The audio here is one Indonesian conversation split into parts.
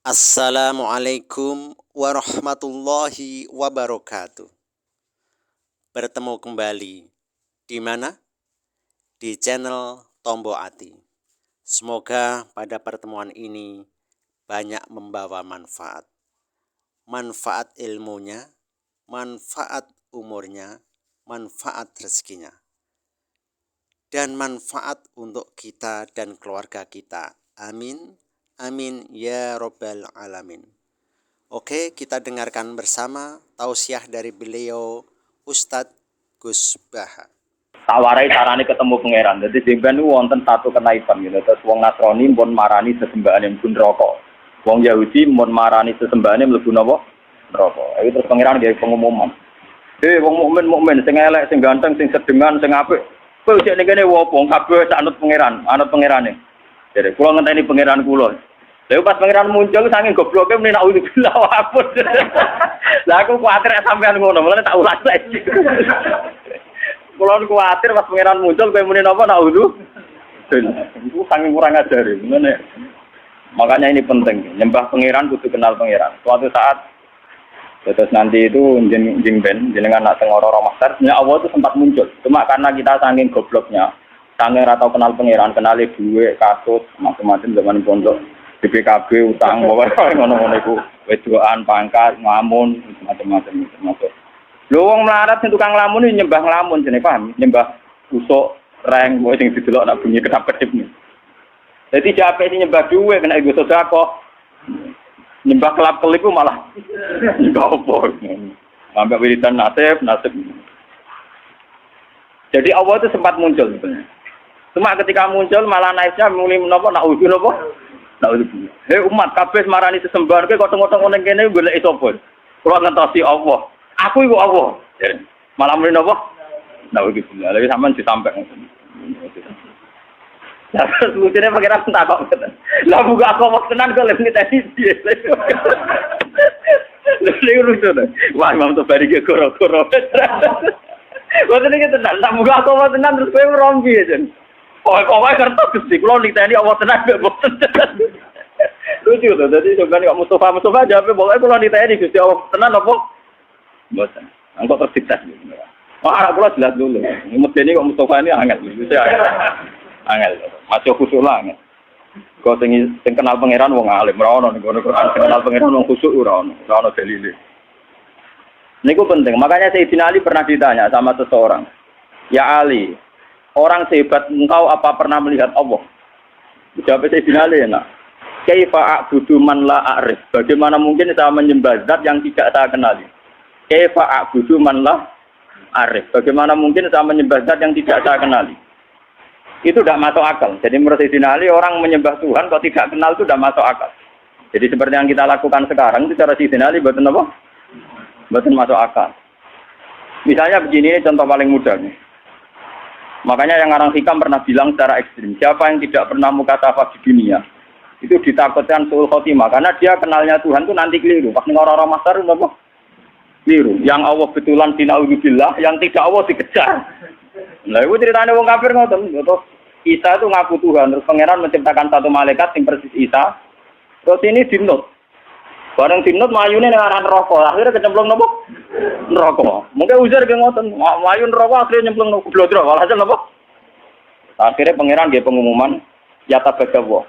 Assalamualaikum warahmatullahi wabarakatuh. Bertemu kembali di mana? Di channel Tombo Ati. Semoga pada pertemuan ini banyak membawa manfaat. Manfaat ilmunya, manfaat umurnya, manfaat rezekinya. Dan manfaat untuk kita dan keluarga kita. Amin. Amin ya robbal alamin. Oke, kita dengarkan bersama tausiah dari beliau Ustadz Gus Baha. Tawarai carane ketemu pangeran. Jadi jengben itu wonten satu kenaipan gitu. Terus wong Nasrani pun marani sesembahan yang pun rokok. Wong Yahudi pun marani sesembahan yang mlebu napa? Rokok. Itu terus pangeran dia pengumuman. Wong mukmin sing elek, sing ganteng, sing sedengan, sing apik. Kowe jek ning kene wopo kabeh anut pangerane. Jadi kula ngenteni pangeran kula. Lha pas pangeran muncul saking gobloke meni nak ulah wapun. Lah aku kuwatir sampean ngono, mulane tak ulas lagi. Kula kuwatir pas pangeran muncul kowe muni napa nak udu. Itu saking kurang ajar ngene. Makanya ini penting, nyembah pangeran kudu kenal pangeran. Suatu saat terus nanti itu jenengan nak tengoro romasar, sebenarnya Allah itu sempat muncul. Cuma karena kita saking gobloknya, saking atau kenal pangeran, kenali duit, kasus, macam-macam zaman pondok. BPKB utang bawa ngono-ngono iku wedoan pangkat ngamun macam-macam. Lho wong melarat sing tukang lamun iki nyembah nglamun jenenge paham nyembah usuk reng wae sing didelok nak bunyi kedap-kedip. Dadi jape sing nyembah duwe kena iku sedekah. Nyembah kelap-kelip malah nyembah opo. Sampai wiridan nasib. Jadi Allah itu sempat muncul sebenarnya. Cuma ketika muncul malah naiknya mulai menapa nak udu napa? Hei umat kabeh marani sesembahan kowe kok ning kene golek sapa? Kula ngentosi Allah. Aku iku Allah. Malah mrene napa? Nah iki lha sampean disampaikan. Lah lucunya pengen tak kok. Lah buka aku wong tenan kok lek niteni piye. Lha lucu to. Wah Imam Tobari ki goro-goro. Boten iki tenan, tak buka aku wong tenan terus kowe rompi aja. Oh, kok wae kertas Gusti, kula niteni Allah tenan mbek boten. Lucu to, dadi sampeyan kok Mustafa jawabe pokoke kula niteni Gusti Allah tenan apa? Boten. Engko tersiksa. Wah, kula jelas dulu. Medeni kok Mustafa ini angel. Angel. Masuk khusyuk lah. Kok sing kenal pangeran wong alim ora ono ning Quran, kenal pangeran wong khusyuk ora ono dalile. Niku penting. Makanya Sayyidina Ali pernah ditanya sama seseorang. Ya Ali, orang sehebat engkau apa pernah melihat Allah? Jawab Sayyidina Ali enak. Kaifa a'budu man la a'rif? Bagaimana mungkin saya menyembah zat yang tidak saya kenali? Kaifa a'budu man la a'rif? Bagaimana mungkin saya menyembah zat yang tidak saya kenali? Itu tidak masuk akal. Jadi menurut Sayyidina Ali orang menyembah Tuhan kalau tidak kenal itu tidak masuk akal. Jadi seperti yang kita lakukan sekarang itu cara Sayyidina Ali betul apa? Betul masuk akal. Misalnya begini ini contoh paling mudah nih. Makanya yang orang hikam pernah bilang secara ekstrim, siapa yang tidak pernah mukasafah di dunia itu ditakutkan suul khotimah karena dia kenalnya Tuhan itu nanti keliru. Pas orang-orang masar itu apa? Keliru. Yang Allah betulan bina'udzubillah, yang tidak Allah dikejar. Nah itu ceritanya wong kafir ngoten. Isa itu ngaku Tuhan, terus pangeran menciptakan satu malaikat yang persis Isa. Terus ini dinut. Bareng dinut mayune ning aran neraka, akhirnya kecemplung nopo? Neraka. Mungkin ujar ge ngoten, mayu neraka akhirnya nyemplung nopo blodro, walhasil nopo? Akhirnya pangeran nggih pengumuman ya tabagawa.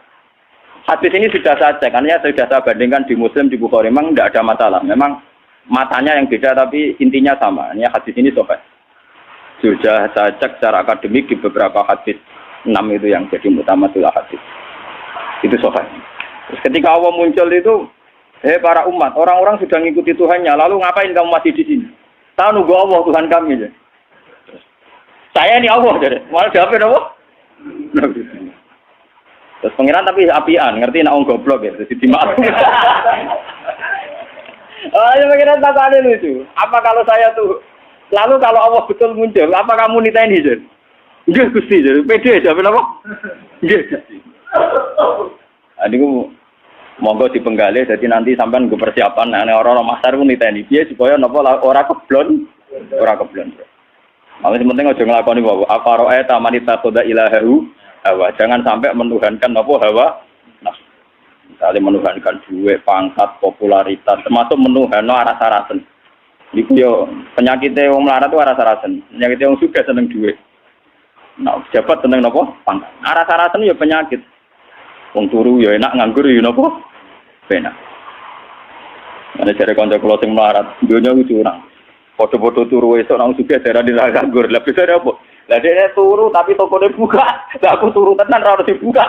Hadis ini sudah saya cek, karena sudah saya bandingkan di Muslim, di Bukhari, memang tidak ada masalah. Memang matanya yang beda tapi intinya sama. Ini hadis ini sobat. Sudah saya cek secara akademik di beberapa hadis 6 itu yang jadi mutamatul hadis. Itu sobat. Terus ketika Allah muncul itu, para umat, orang-orang sudah mengikuti Tuhannya, lalu ngapain kamu masih di sini? Tahu nunggu Allah Tuhan kami aja. Saya ini Allah jadi. Malah jawabin apa? Terus pengiran tapi apian, ngerti nak goblok ya, jadi dimaafkan. Ya pengiran tak ada lucu. Apa kalau saya tuh, lalu kalau Allah betul muncul, apa kamu niteni jadi? Enggak Gusti, jadi pede jawabin apa? Enggak Gusti. Adiku monggo dipenggalih, jadi nanti sampean gue persiapan, orang-orang masar pun niteni dia supaya nopo ora keblon. Makanya penting aja ngelakoni bahwa apa roe tamanita koda ilahahu hawa, jangan sampai menuhankan nopo hawa. Nah, misalnya menuhankan duit, pangkat, popularitas, termasuk menuhan aras-arasen. Iku yo penyakitnya wong melarat itu aras-arasen, penyakitnya wong sugih seneng duit. Nah, jabat seneng napa? Pangkat. Aras-arasen yo penyakit. Wong turu yo enak, nganggur yo napa? Penak. Ana jare kanca kula sing melarat, donya ku curang. Foto-foto turu esuk nang sugih daerah di nganggur. Lah bisa apa? Lah dia turu tapi tokone buka. Lah aku turu tenan ora dibuka.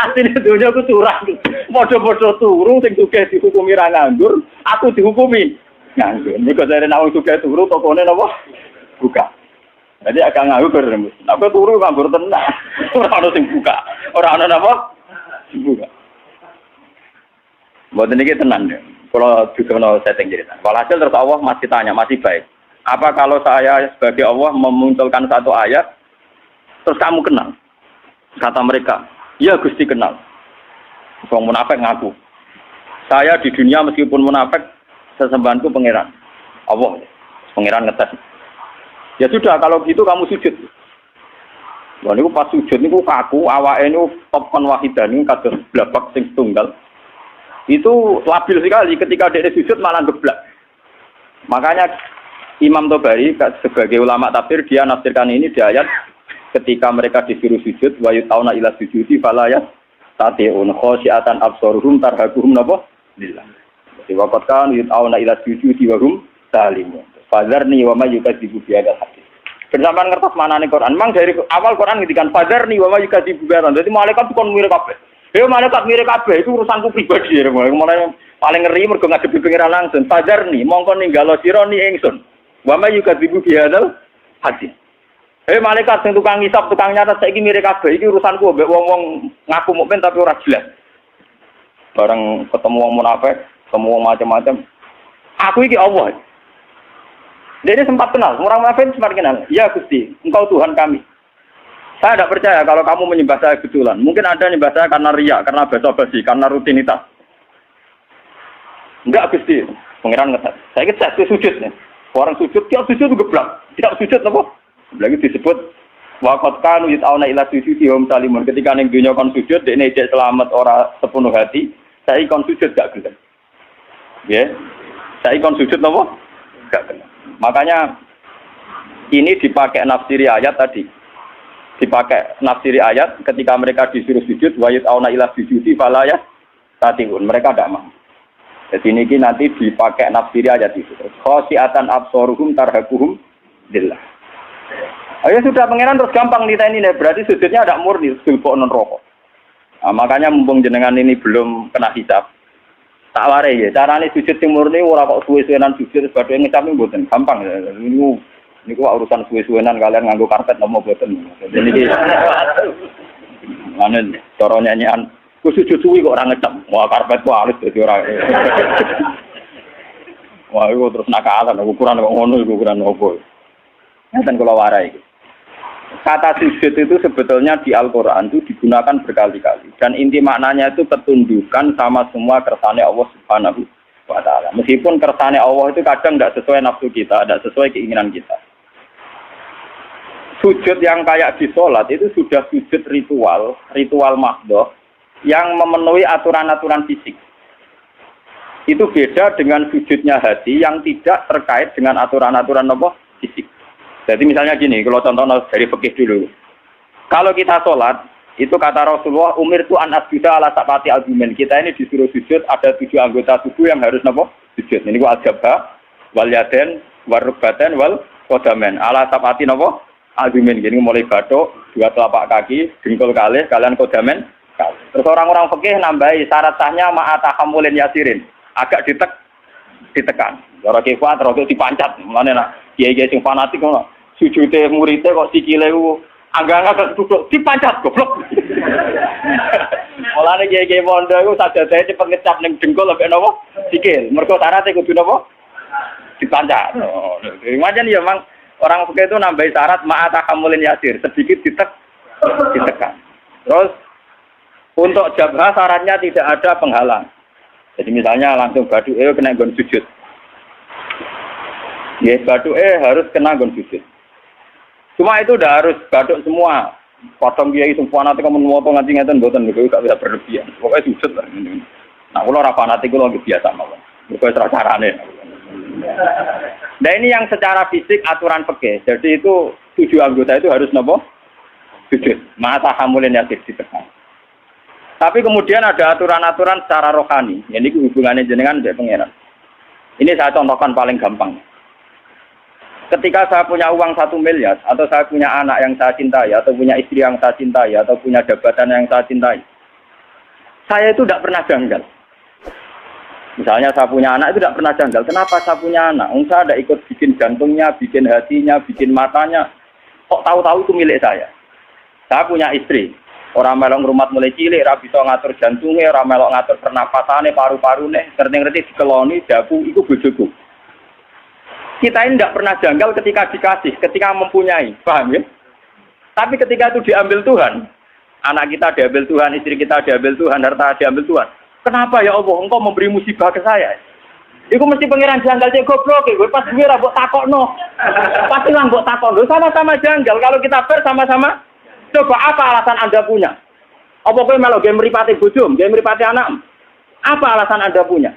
Asline donya ku curang. Foto-foto turu sing sugih dihukumi ra nganggur, aku dihukumi nganggur. Nek jare nang sugih turu tokone napa? Buka. Jadi agak nganggur rembus. Nek turu nganggur tenan. Ora ono sing buka. Ora ono napa? Buka. Mboten iki tenan ya. Kalau juga no setting cerita. Walhasil terus Allah masih tanya, masih baik. Apa kalau saya sebagai Allah memunculkan satu ayat, terus kamu kenal? Kata mereka, ya Gusti kenal. Wong munafik ngaku. Saya di dunia meskipun munafik, sesembahanku pangeran. Allah, pangeran ngetes. Ya sudah, kalau gitu kamu sujud. Wah, niku pas sujud niku kaku, awake niku topon wahidan niku kados blabak sing tunggal. Itu labil sekali ketika dia sujud malah geblak. Makanya Imam Tobari sebagai ulama tafsir dia nafsirkan ini di ayat ketika mereka disuruh sujud wa yutauna ila sujudi fala yastati'un khasyiatan absaruhum tarhaquhum napa lillah. Jadi waqat kan yutauna ila sujudi wa hum salimun. Fadzarni wa may yukadzibu bi hadzal hadis. Bersamaan ngertos manane Quran. Memang dari awal Quran ngendikan fadzarni wa may yukadzibu bi hadzal. Dadi malaikat kon mirip kabeh. Malaikat mirip kabeh itu urusanku pribadi. Mulai paling ngeri mergo ngadepi pengiran langsung. Fadzarni mongko ninggalo sira ni ingsun. Wa may yukadzibu bi hadzal hadis. Malaikat sing tukang ngisap, tukang nyatet saiki mirip kabeh iki urusanku mbek wong-wong ngaku mukmin tapi ora jelas. Bareng ketemu wong munafik, ketemu wong macam-macam. Aku iki Allah. Dia sempat kenal, orang munafik sempat kenal. Ya Gusti, Engkau Tuhan kami. Saya tidak percaya kalau kamu menyembah saya betulan. Mungkin Anda menyembah saya karena riya, karena basa-basi, karena rutinitas. Enggak Gusti, pengiran ngetes. Saya kita sujud nih. Orang sujud, tiap sujud itu geblak. Tiap sujud apa? Lagi disebut waqad kanu yut'auna ila sujudi hum salimun. Ketika ning dunya kon sujud, dekne ijek selamat ora sepenuh hati. Saya kon sujud gak gelem. Ya. Saya kon sujud napa? Gak gelem. Makanya ini dipakai nafsiri ayat tadi. Dipakai nafsiri ayat ketika mereka disuruh sujud wa yut'auna ila sujudi fala yastati'un. Mereka tidak mau. Jadi ini nanti dipakai nafsiri ayat itu. Khasyiatan absaruhum tarhaquhum dillah. Ayo sudah pengenan terus gampang nita ini berarti sujudnya ada murni sulfo non rokok. Nah, makanya mumpung jenengan ini belum kena hisab. Tak warai ya. Carane sujud sing murni ora kok suwe-suwenan sujud sebagai ngisap mboten gampang. Ini urusan suwe-suwenan kalian nganggo karpet nopo mboten. Jadi iki manen cara nyanyian ku sujud suwi kok ora ngecap. Wah karpet ku halus dadi ora. Wah iku terus nakalan ukuran kok ngono iku ukuran opo. Ngeten kula warai iki. Kata sujud itu sebetulnya di Al-Quran itu digunakan berkali-kali. Dan inti maknanya itu ketundukan sama semua kersane Allah Subhanahu wa Ta'ala. Meskipun kersane Allah itu kadang tidak sesuai nafsu kita, tidak sesuai keinginan kita. Sujud yang kayak di sholat itu sudah sujud ritual mahdoh yang memenuhi aturan-aturan fisik. Itu beda dengan sujudnya hati yang tidak terkait dengan aturan-aturan fisik. Jadi misalnya gini, kalau contoh dari fikih dulu. Kalau kita sholat, itu kata Rasulullah, umir itu anas juda ala sapati argumen. Kita ini disuruh sujud, ada 7 anggota tubuh yang harus sujud. Ini ku al-jabha, wal yaden, wal rukbaten, wal kodamen. Ala sapati argumen. Jadi mulai batuk, 2 telapak kaki, jengkol kalih, kalian kodamen. Terus orang-orang fikih nambahi syarat sahnya ma'atahamulin yasirin. Agak ditekan. Cara kifat, terus dipancat. Mana kiai-kiai sing fanatik ngono. Sujute muridé kok sikile ku angga-angga duduk dipancat goblok. Mulane kiai-kiai pondok iku sajadahe cepet ngecap ning dengkul ambek napa? Sikil. Mergo syaratnya kudu napa? Dipancat. Macam ya memang orang fikih itu nambahi syarat ma'atahamulin yasir, sedikit ditekan. Terus untuk jabha syaratnya tidak ada penghalang. Jadi misalnya langsung baduke kena nggon sujud. Ya, baduke harus kena nggon sujud. Cuma itu udah harus baduk semua. Potong kiai sing fanatik kamu moto nganti ngeten mboten niku gak bisa berlebihan. Pokoke sujud lah. Nah, kula ora fanatik kula nggih biasa mawon. Mergo ora carane. Nah, ini yang secara fisik aturan fikih. Jadi itu 7 anggota itu harus napa? Sujud. Masa hamulin yakin ditekan. Tapi kemudian ada aturan-aturan secara rohani. Ini hubungannya jenengan dengan pangeran. Ini saya contohkan paling gampang. Ketika saya punya uang 1 miliar, atau saya punya anak yang saya cintai, atau punya istri yang saya cintai, atau punya jabatan yang saya cintai, saya itu tidak pernah janggal. Misalnya saya punya anak itu tidak pernah janggal. Kenapa saya punya anak? Saya tidak ikut bikin jantungnya, bikin hatinya, bikin matanya. Kok tahu-tahu itu milik saya? Saya punya istri. Orang melok ngrumat mulai cilik, ora bisa ngatur jantungnya, orang melok ngatur pernapasannya, paru-parune, ngerti-ngerti dikeloni, daku, itu bojoku. Kita ini tidak pernah janggal ketika dikasih, ketika mempunyai, paham ya? Tapi ketika itu diambil Tuhan, anak kita diambil Tuhan, istri kita diambil Tuhan, harta diambil Tuhan. Kenapa ya Allah, engkau memberi musibah ke saya? Iku mesti pangeran janggal cek goblok, gue pas gue ra mbok takokno. Pasti lah mbok takokno, sama-sama janggal. Kalau kita sama-sama, coba apa alasan Anda punya? Apa kowe melok game mripate bojo, game mripate anak? Apa alasan Anda punya?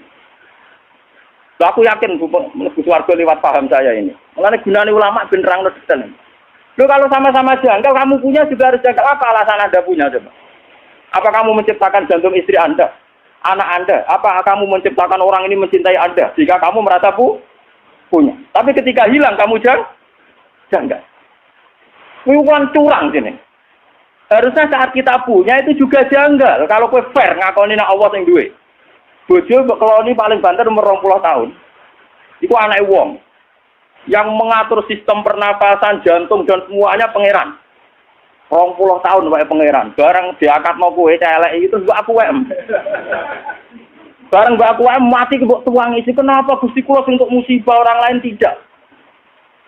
Lah aku yakin mlebu swarga lewat paham saya ini. Mulane gunane ulama ben nerangno detail. Lho kalau sama-sama janggal, kamu punya juga harus janggal. Apa alasan Anda punya coba? Apa kamu menciptakan jantung istri Anda? Anak Anda? Apa kamu menciptakan orang ini mencintai Anda? Jika kamu merasa punya. Tapi ketika hilang kamu janggal. Bukan curang sini. Harusnya saat kita punya itu juga janggal. Kalau kowe fair ngakoni nek Allah sing duwe. Bojo keloni paling banter umur 20 tahun. Iku anake wong. Yang mengatur sistem pernapasan, jantung dan semuanya pangeran. 20 tahun wae pangeran. Bareng diakatno kowe celek itu mbok aku wae. Bareng mbok aku wae mati mbok tuangi sih kenapa Gusti kula sing untuk musibah orang lain tidak.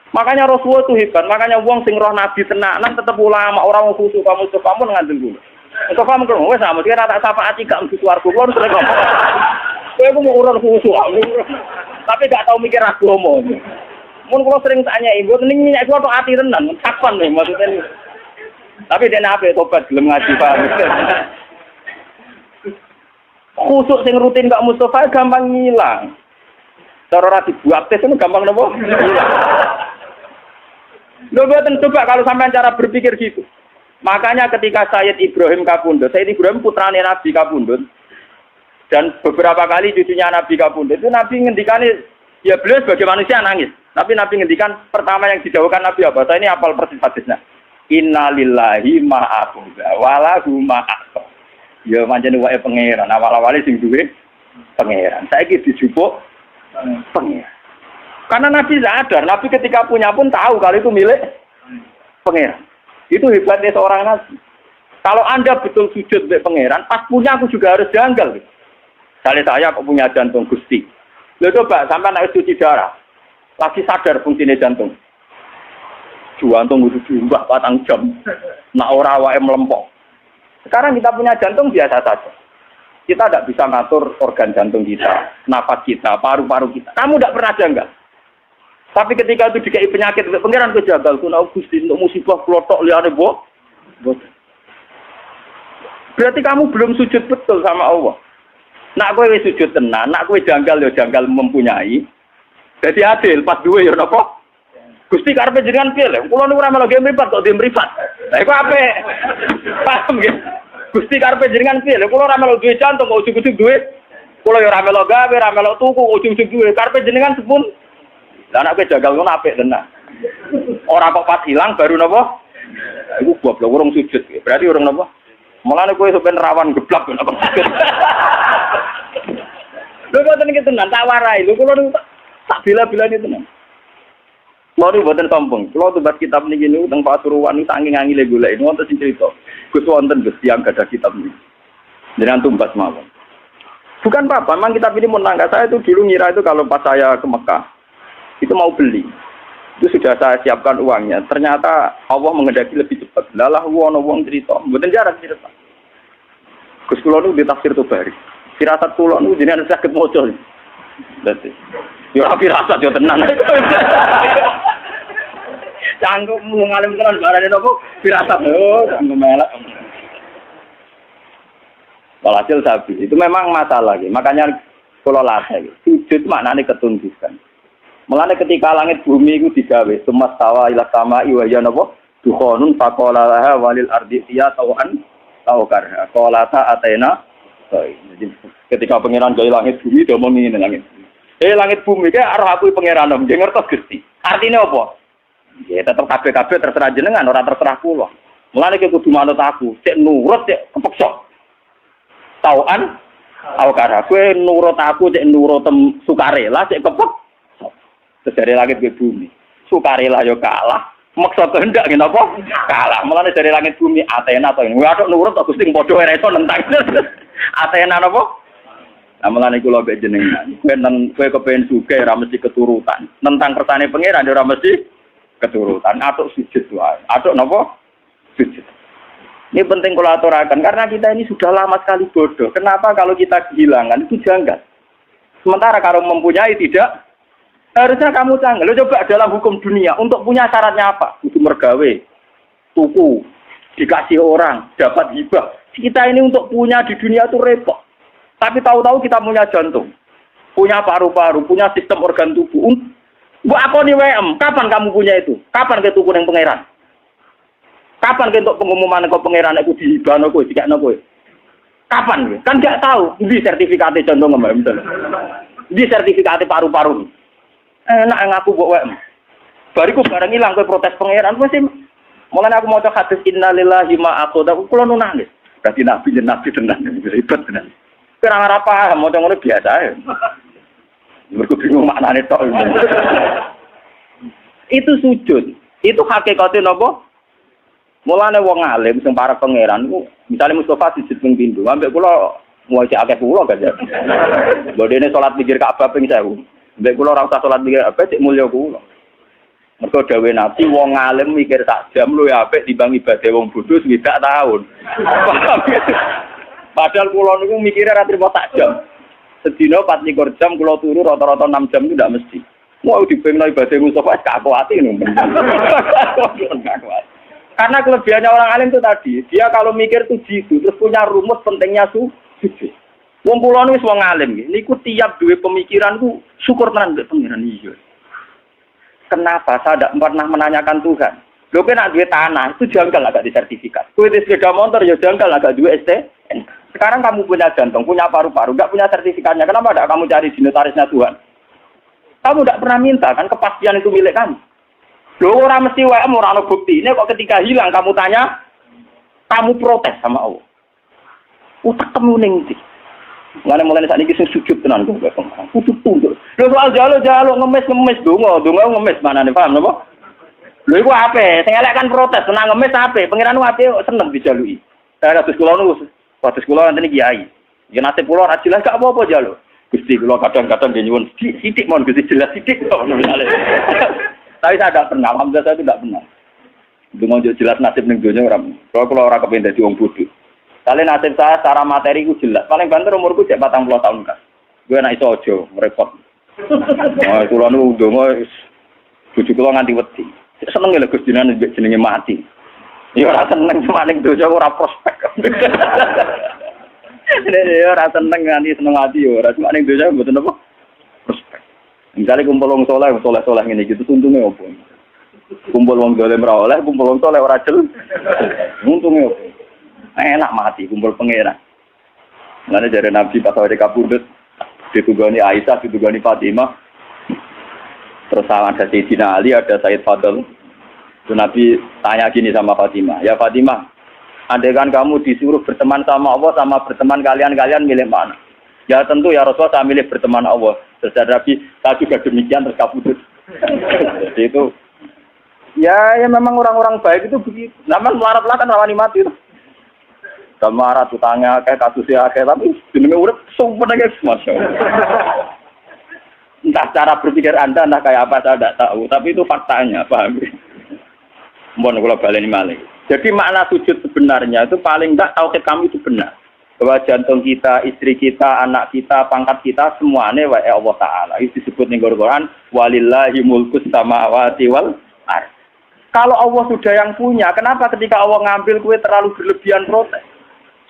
Makanya Rasulullah itu hebat. Makanya wong sing roh nabi tenanan tetep ulama orang khusus kamu ngandel dulu. Untuk kamu kan, wes sama dia rata syafaat gak mesti swarga, kau harus ngomong. Kau mau urun khusus, tapi gak tahu mikir agama. Mun kalau sering tanya ibu, ini minyak gua tuh hati tenan, kapan nih maksudnya? Tapi dia nape tobat belum ngaji pak. Khusus sing rutin gak Mustafa gampang ngilang. Cara rati buat tes itu gampang nopo. Lo buatin coba kalau sampai cara berpikir gitu. Makanya ketika Sayyid Ibrahim kabundut, Sayyid Ibrahim putrane Nabi kabundut, dan beberapa kali cucunya Nabi kabundut, itu Nabi ngendikane, ya beliau sebagai manusia nangis. Tapi Nabi ngendikan pertama yang didhawuhkan Nabi apa? Saya ini apal persis hadisnya. Inna lillahi ma'abuda, walahu ma'akta. Ya manjane wae pangeran, awal-awale sing duwe pangeran. Saiki dijupuk pangeran. Karena Nabi sadar, Nabi ketika punya pun tahu kalau itu milik pangeran. Itu hebatnya seorang nabi. Kalau Anda betul sujud untuk pangeran, pas punya aku juga harus janggal. Misalnya saya kok punya jantung Gusti. Lalu coba sampai naik cuci darah. Lagi sadar fungsinya jantung. Jantung itu diumbah 4 jam. Nak ora wae melempok. Sekarang kita punya jantung biasa saja. Kita tidak bisa ngatur organ jantung kita, nafas kita, paru-paru kita. Kamu tidak pernah janggal. Tapi ketika itu dikai penyakit, pangeran kejagal, kuna Gusti untuk musibah kelotok liane bos. Berarti kamu belum sujud betul sama Allah. Nak kowe sujud tenan, nak kowe janggal ya janggal mempunyai. Jadi adil pas duwe ya napa? Gusti karepe jenengan piye lho? Kula niku ora melu game mripat kok game mripat. Lah iku apik. Paham nggih? Gusti karepe jenengan piye lho? Kula ora melu duwe jantung kok ujug-ujug duwe. Kula ya ora melu gawe, ora melu tuku ujug-ujug duwe. Karepe jenengan sepun. Lah nek jagal ngono apik tenan. Ora kok pas ilang baru napa? Iku goblok urung sujud. Berarti urung napa? Mulane kowe sampean rawan geblak kok sujud. Lho boten iki tenan tak warai. Lho kula tak bila-bilane tenan. Lha boten sombong. Kula tumbas kitab niki niku teng Pasuruan niku saking angile golek wonten sing crita. Gus wonten Gus tiyang gadah kitab niki. Jenengan tumbas mawon. Bukan apa-apa, memang kitab ini menangga. Saya itu dulu ngira itu kalau pas saya ke Mekah itu mau beli, itu sudah saya siapkan uangnya. Ternyata Allah mengendaki lebih cepat. Lalah wong cerita, mboten jarang cerita. Gus kula niku di tafsir Tobari. Firasat kula niku jenengan saged maca. Dadi, yo firasat yo tenan. Canggung ngalim tenan barane nopo firasat. Oh, melek. Walhasil sapi itu memang masalah gitu. Makanya kalau latih sujud maknanya ketundukan. Mulane ketika langit bumi itu digawe sumastawa ila sama iwaya napa dukhonun faqala laha walil ardi fiya tauhan taukar. Qalata atena. Jadi ketika pangeran gawe langit bumi do ngene langit. Langit bumi ki arep aku pangeran nggih ngertos Gusti. Artine apa? Ya tetep kabeh-kabeh terserah jenengan ora terserah kula. Mulane ki kudu manut aku, cek nurut cek kepeksa. Tauan awakara kowe nurut aku cek nurut sukarela cek kepek dari langit ke bumi sukarela yo kalah maksa kehendak ngene apa kalah mulane dari langit bumi Athena to ngene waduh nurut kok Gusti padha ora iso nentang Athena napa mulane kula mbek jenengan kowe kepengin sugih ora mesti keturutan nentang kersane pangeran ora mesti keturutan atuk sujud wae atuk napa sujud. Ini penting kalau aturakan, karena kita ini sudah lama sekali bodoh. Kenapa kalau kita kehilangan, itu janggal. Sementara kalau mempunyai tidak, harusnya kamu canggih. Lo coba dalam hukum dunia, untuk punya syaratnya apa? Itu mergawe, tuku, dikasih orang, dapat hibah. Kita ini untuk punya di dunia itu repot. Tapi tahu-tahu kita punya jantung, punya paru-paru, punya sistem organ tubuh. Bu aku nih WM, kapan kamu punya itu? Kapan ke tuku yang pangeran? Kapan untuk pengumuman kau pangeran aku dihibahno kowe dikakno kowe? Kapan? Kan enggak tahu. Di sertifikate jantung mbak misalnya. Di sertifikate paru-paru. Enak ngaku mbok wae. Bariku barang ilang kowe protes pangeran mesti mulane aku maca hadis innalillahi ma aqada kula nu nangis. Dadi nabi tenan ribet tenan. Ora ora paham maca ngono biasa ae. Mergo bingung maknane tok. Itu sujud. Itu hakikate napa? Mulane wong alim sing para pangeran ku misale Mustofa sujud ping pindho ambek kula mau cek akeh kula kan ya. Bodene salat pikir Ka'bah ping 1000. Ambek kula ora usah salat pikir apa cek mulya kula. Mergo dawuh Nabi wong alim mikir sak jam luwih apik timbang ibadah wong bodho swidak taun. Padahal kula niku mikire ra trimo sak jam. Sedina 24 jam kula turu rata-rata 6 jam itu ndak mesti. Mau dibengno ibadah Mustofa gak kuwati ngono. Karena kelebihannya orang alim itu tadi, dia kalau mikir tuh jitu, terus punya rumus pentingnya sujud. Wong kula wis wong alim nggih, niku tiap duwe pemikiran ku syukur tenan mbek pangeran iya. Kenapa saya tidak pernah menanyakan Tuhan? Lho kowe nek duwe tanah itu janggal agak di sertifikat. Kowe di sepeda motor ya janggal agak duwe STN. Sekarang kamu punya jantung, punya paru-paru, enggak punya sertifikatnya. Kenapa tidak kamu cari di notarisnya Tuhan? Kamu tidak pernah minta kan kepastian itu milik kamu. Loh orang mesti WM orang ada bukti. Ini kok ketika hilang kamu tanya, kamu protes sama Allah. Utak kamu ning. Mulai saat ini sujud tenan kok pengen. Kudu tunduk. Loh soal jalo ngemis donga ngemis mana nih paham napa? Lho iku ape? Sing elek kan protes, senang ngemis ape? Pangeran ape seneng dijaluki. Kados kula niku, kados kula nanti kiai. Ya nasib kula ora jelas gak apa-apa jaluk. Gusti kula kadang-kadang nyuwun sithik mon Gusti jelas sithik kok. Tapi saya tidak pernah, alhamdulillah saya tidak pernah. Dengan jelas nasib ning dunia orang. Kalau orang kepengen jadi wong bodho. Kali nasib saya secara materi ku jelas. Paling banter umurku cek 40 tahun kan. Gue nak iso aja repot. Nah, kula nu ndonga bojo kula nganti wedi. Seneng lho Gus jenenge mati. Ya ora seneng cuma ning donya ora prospek. Ya ora seneng nganti seneng mati ya ora cuma ning donya mboten apa prospek. Misalnya kumpul wong soleh ngene gitu untunge opo? Kumpul wong dolim ra oleh, kumpul wong soleh ora jel. Untunge opo? Enak mati kumpul pangeran. Ngene jare Nabi pas awake kabudut ditugani Aisyah, ditugani Fatimah. Terus ada Sayyidina Ali, ada Sayyid Fadl. Itu Nabi tanya gini sama Fatimah, "Ya Fatimah, andai kan kamu disuruh berteman sama Allah sama berteman kalian milih mana?" Ya tentu ya Rasulullah saya milih berteman Allah. Terus Nabi, saya juga demikian terus kabudut. Jadi itu, ya memang orang-orang baik itu begitu. Namun melarat-lah kan rawani mati itu. Samarat utangnya kayak kasusnya kayak tapi jenenge urip sumpah guys Masya Allah. Entah cara berpikir Anda entah kayak apa saya tidak tahu, tapi itu faktanya, paham? Mohon kula baleni malih. Jadi makna sujud sebenarnya itu paling enggak tauhid kami itu benar. Bahwa jantung kita, istri kita, anak kita, pangkat kita semuanya wae Allah Taala. Itu disebut ning Quran walillahi mulkus samawati wal ardh. Kalau Allah sudah yang punya, kenapa ketika Allah ngambil kue terlalu berlebihan protes?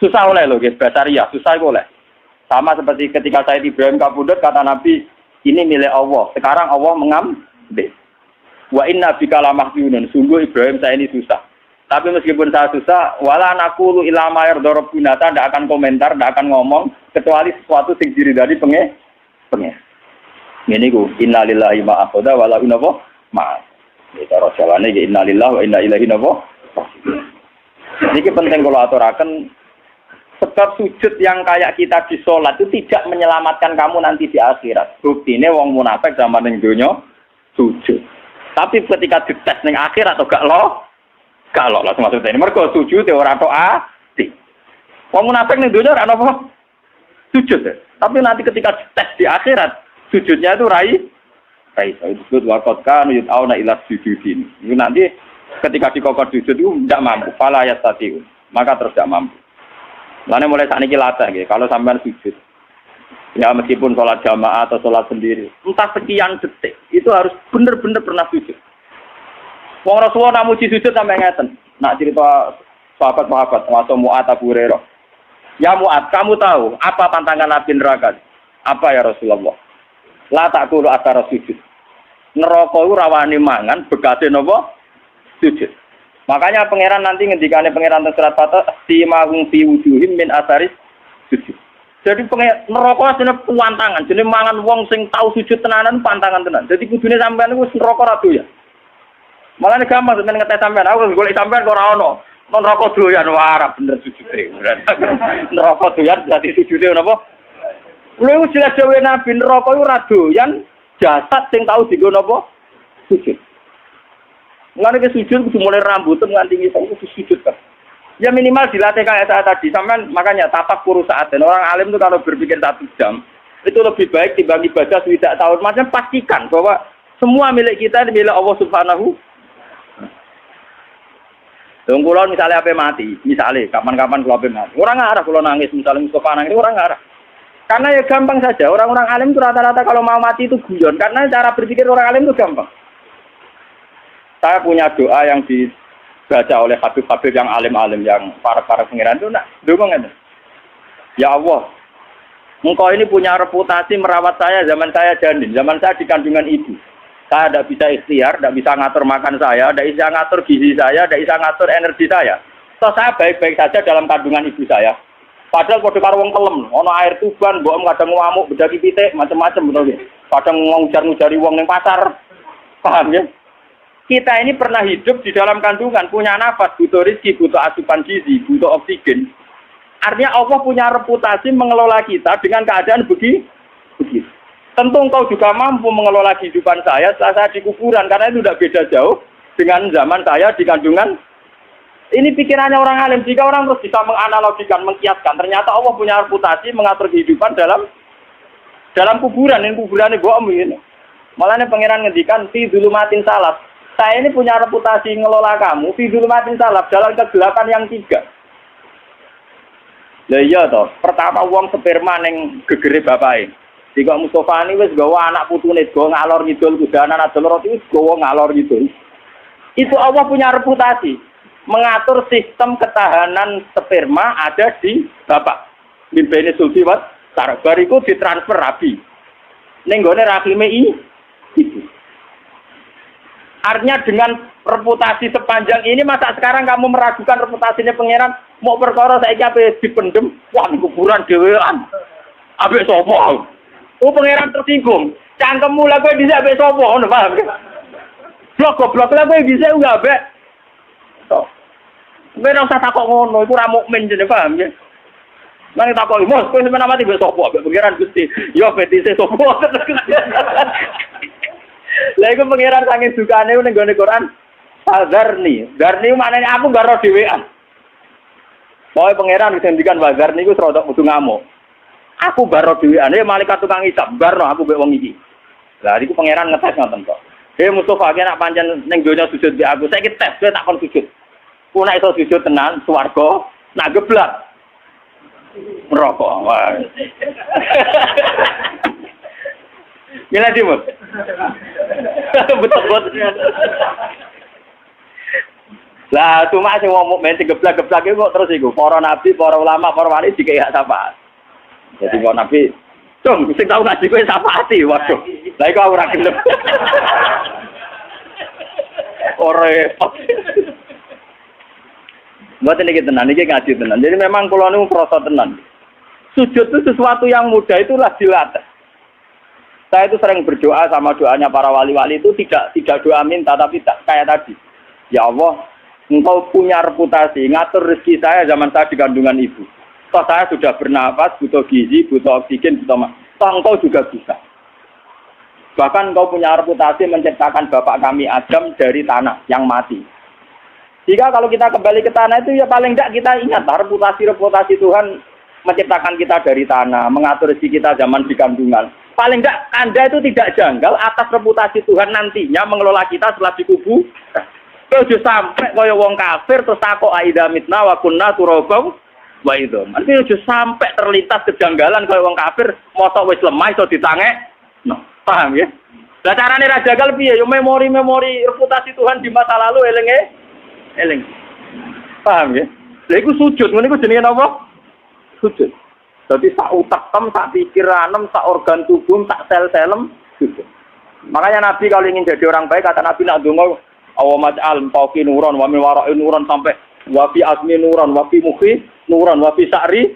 Susah oleh loh guys, Basaria, susah oleh. Sama seperti ketika Sayyid Ibrahim kabudut, kata Nabi, ini milik Allah. Sekarang Allah mengambil. Wa inna bika lamahjunun, sungguh Ibrahim saya ini susah. Tapi meskipun saya susah, wala naqulu illa ma yarda rabbuna, tidak akan komentar, tidak akan ngomong kecuali sesuatu sing diridani pengen. Ini ku innalillahi ma akhadha wa lahu ma. Ini cara jawane iki innalillahi wa inna ilaihi raji'un. Ini penting kalau aturaken sebab sujud yang kayak kita di sholat itu tidak menyelamatkan kamu nanti di akhirat. Buktine wong munafik zaman ning donya sujud. Tapi ketika dites ning akhirat atau gak lo langsung masuk ini. Mergo sujud ora ati. Wong munafik ning donya ora apa sujud. Tapi nanti ketika dites di akhirat, sujudnya itu rai itu disebut waqad kanu yut'auna ila sujudin. Itu nanti ketika dikokor sujud itu tidak mampu, fala yastati'u. Maka terus tidak mampu. Lainnya mulai saat ini latih gitu. Kalau sampean sujud, ya meskipun sholat jamaah atau sholat sendiri, entah sekian detik, itu harus benar-benar pernah sujud. Wong Rasulullah namuji sujud sampai ngeten. Nak cerita sahabat-sahabat, termasuk Mu'ad Abu Hurairah. Ya Mu'ad, kamu tahu apa pantangan Nabi neraka? Apa ya Rasulullah? La takulu atara sujud. Neraka itu rawani mangan, bekase napa? Sujud. Makanya pangeran nanti ngendikane pangeran teng surat Fatah simahum fi wujuhim min asaris sujud. Jadi neraka asline pantangan, jenenge mangan wong sing tau sujud tenanan pantangan tenan. Jadi kudune sampean niku neraka ra doyan. Malane gampang sampean ngetes sampean, aku golek sampean kok ora ono. Neraka doyan wah bener sujud e. Neraka doyan dadi sujude napa? Lha jelas dhewe Nabi neraka iku ora doyan jasad sing tau dienggo napa? Sujud. Mulane ke sujud kudu mulai rambut nganti ngisor kudu sujud kan. Ya minimal dilatih kayak saya tadi. Sampean makanya tafakur saat dan orang alim itu kalau berpikir 1 jam itu lebih baik dibanding ibadah tidak tahun. Macam pastikan bahwa semua milik kita milik Allah Subhanahu. Dong kula misalnya apa mati, misalnya kapan-kapan kula mati. Orang ngarah kula nangis misalnya Mustafa nangis orang ngarah. Karena ya gampang saja, orang-orang alim itu rata-rata kalau mau mati itu guyon. Karena cara berpikir orang alim itu gampang. Saya punya doa yang dibaca oleh habib-habib yang alim-alim, yang para pengiran itu, ngomong ya Allah, engkau ini punya reputasi merawat saya zaman saya janin, zaman saya di kandungan ibu. Saya tidak bisa ikhtiar, tidak bisa ngatur makan saya, tidak bisa ngatur gizi saya, tidak bisa ngatur energi saya. So, saya baik-baik saja dalam kandungan ibu saya. Padahal kode karo wong kelem, ono air tuban, mbok kadang ngamuk, bedaki pitik, macam-macam betul ya. Kadang ngujar-ngujari wong ning pasar. Paham ya? Kita ini pernah hidup di dalam kandungan, punya nafas, butuh rezeki, butuh asupan gizi, butuh oksigen. Artinya Allah punya reputasi mengelola kita dengan keadaan begitu. Tentu engkau juga mampu mengelola kehidupan saya setelah saya di kuburan, karena itu tidak beda jauh dengan zaman saya di kandungan. Ini pikirannya orang alim. Jika orang terus bisa menganalogikan, mengkiaskan, ternyata Allah punya reputasi mengatur kehidupan dalam kuburan. Ini kuburannya bohong begini. Malahnya pangeran ngendikan fi dzulumatin salaf. Saya ini punya reputasi ngelola kamu fi dzulumatin salaf dalam kegelapan yang 3. Lah iya toh. Pertama wong sperma ning gegere bapake. Jika Mustafa ini wis gawa anak putune go ngalor ngidul kudanan adol roti wis gawa ngalor ngidul. Itu Allah punya reputasi mengatur sistem ketahanan sperma ada di bapak. Mimpene sulti wat bariku ditransfer rabi. Ning gone rahime ibu. Artinya dengan reputasi sepanjang ini masa sekarang kamu meragukan reputasinya pangeran mau perkara saiki ape dipendem wah ning kuburan dhewean. Ape sapa? Oh pangeran tersinggung. Cangkemmu lha kowe dhisik ape sapa ngono paham. Blok lha kowe dhisik enggak ape. Kowe ora usah takok ngono, iku ora mukmin jenenge paham ya. Nang takok, "Mos, kowe sampeyan mati mbek sapa?" Mbek pangeran Gusti. Yo petise sapa. Lah iku pangeran saking dukane ning gone Quran. Fazarni. Darni maknane aku gak ro dhewean. Pokoke pangeran wis ngendikan wazarni iku rodok kudu ngamuk. Aku baro dhewean, malaikat tukang hisab barno aku mbek wong iki. Lah iku pangeran ngetes ngoten kok. Mustafa ki nak pancen ning donya sujud mbek aku, saiki tes kowe tak kon sujud. Ku nek iso sujud tenan swarga, nak geblak neraka. Wah. Gila Dimut. Betul. Lah cuma sing wong mukmin sing geblak-geblak iku kok terus iku para nabi, para ulama, para wali dikek hak syafaat. Jadi para nabi, "Cung, sing tau ngaji kowe syafaati." Waduh. Lah iku ora gelem. Ora repot. Mboten iki tenan, iki ngaji tenan. Jadi memang kula niku krasa tenan. Sujud itu sesuatu yang mudah, itulah dilatih. Saya itu sering berdoa sama doanya para wali-wali itu tidak doa minta tapi kayak tadi. Ya Allah, Engkau punya reputasi ngatur rezeki saya zaman saya di kandungan ibu. Toh saya sudah bernafas, butuh gizi, butuh oksigen, butuh toh Engkau juga bisa. Bahkan Engkau punya reputasi menciptakan bapak kami Adam dari tanah yang mati. Jika kalau kita kembali ke tanah itu ya paling tidak kita ingat reputasi Tuhan menciptakan kita dari tanah, mengatur rezeki kita zaman di kandungan. Paling tidak Anda itu tidak janggal atas reputasi Tuhan nantinya mengelola kita setelah dikubur. Kalau sudah sampai kaya wong kafir terus takok aida mitna wa kunna turabau wa itu. Nanti sudah sampai terlintas kejanggalan kaya wong kafir mosok wis lemah iso ditangek. No, paham ya? Lah carane ra jagal piye? Yo memori reputasi Tuhan di masa lalu eling. Paham ya? Lha iku sujud, ngene iku jenenge apa? Sujud. Dadi sak utak sak pikiranem, sak organ tubuh, sak sel-selem sujud. Makanya Nabi kalau ingin jadi orang baik kata Nabi nak donga awamaj'al tauqi nuran wa min wara'i nuran sampai wa fi asmi nuran wa fi mukhi nuran wa fi sa'ri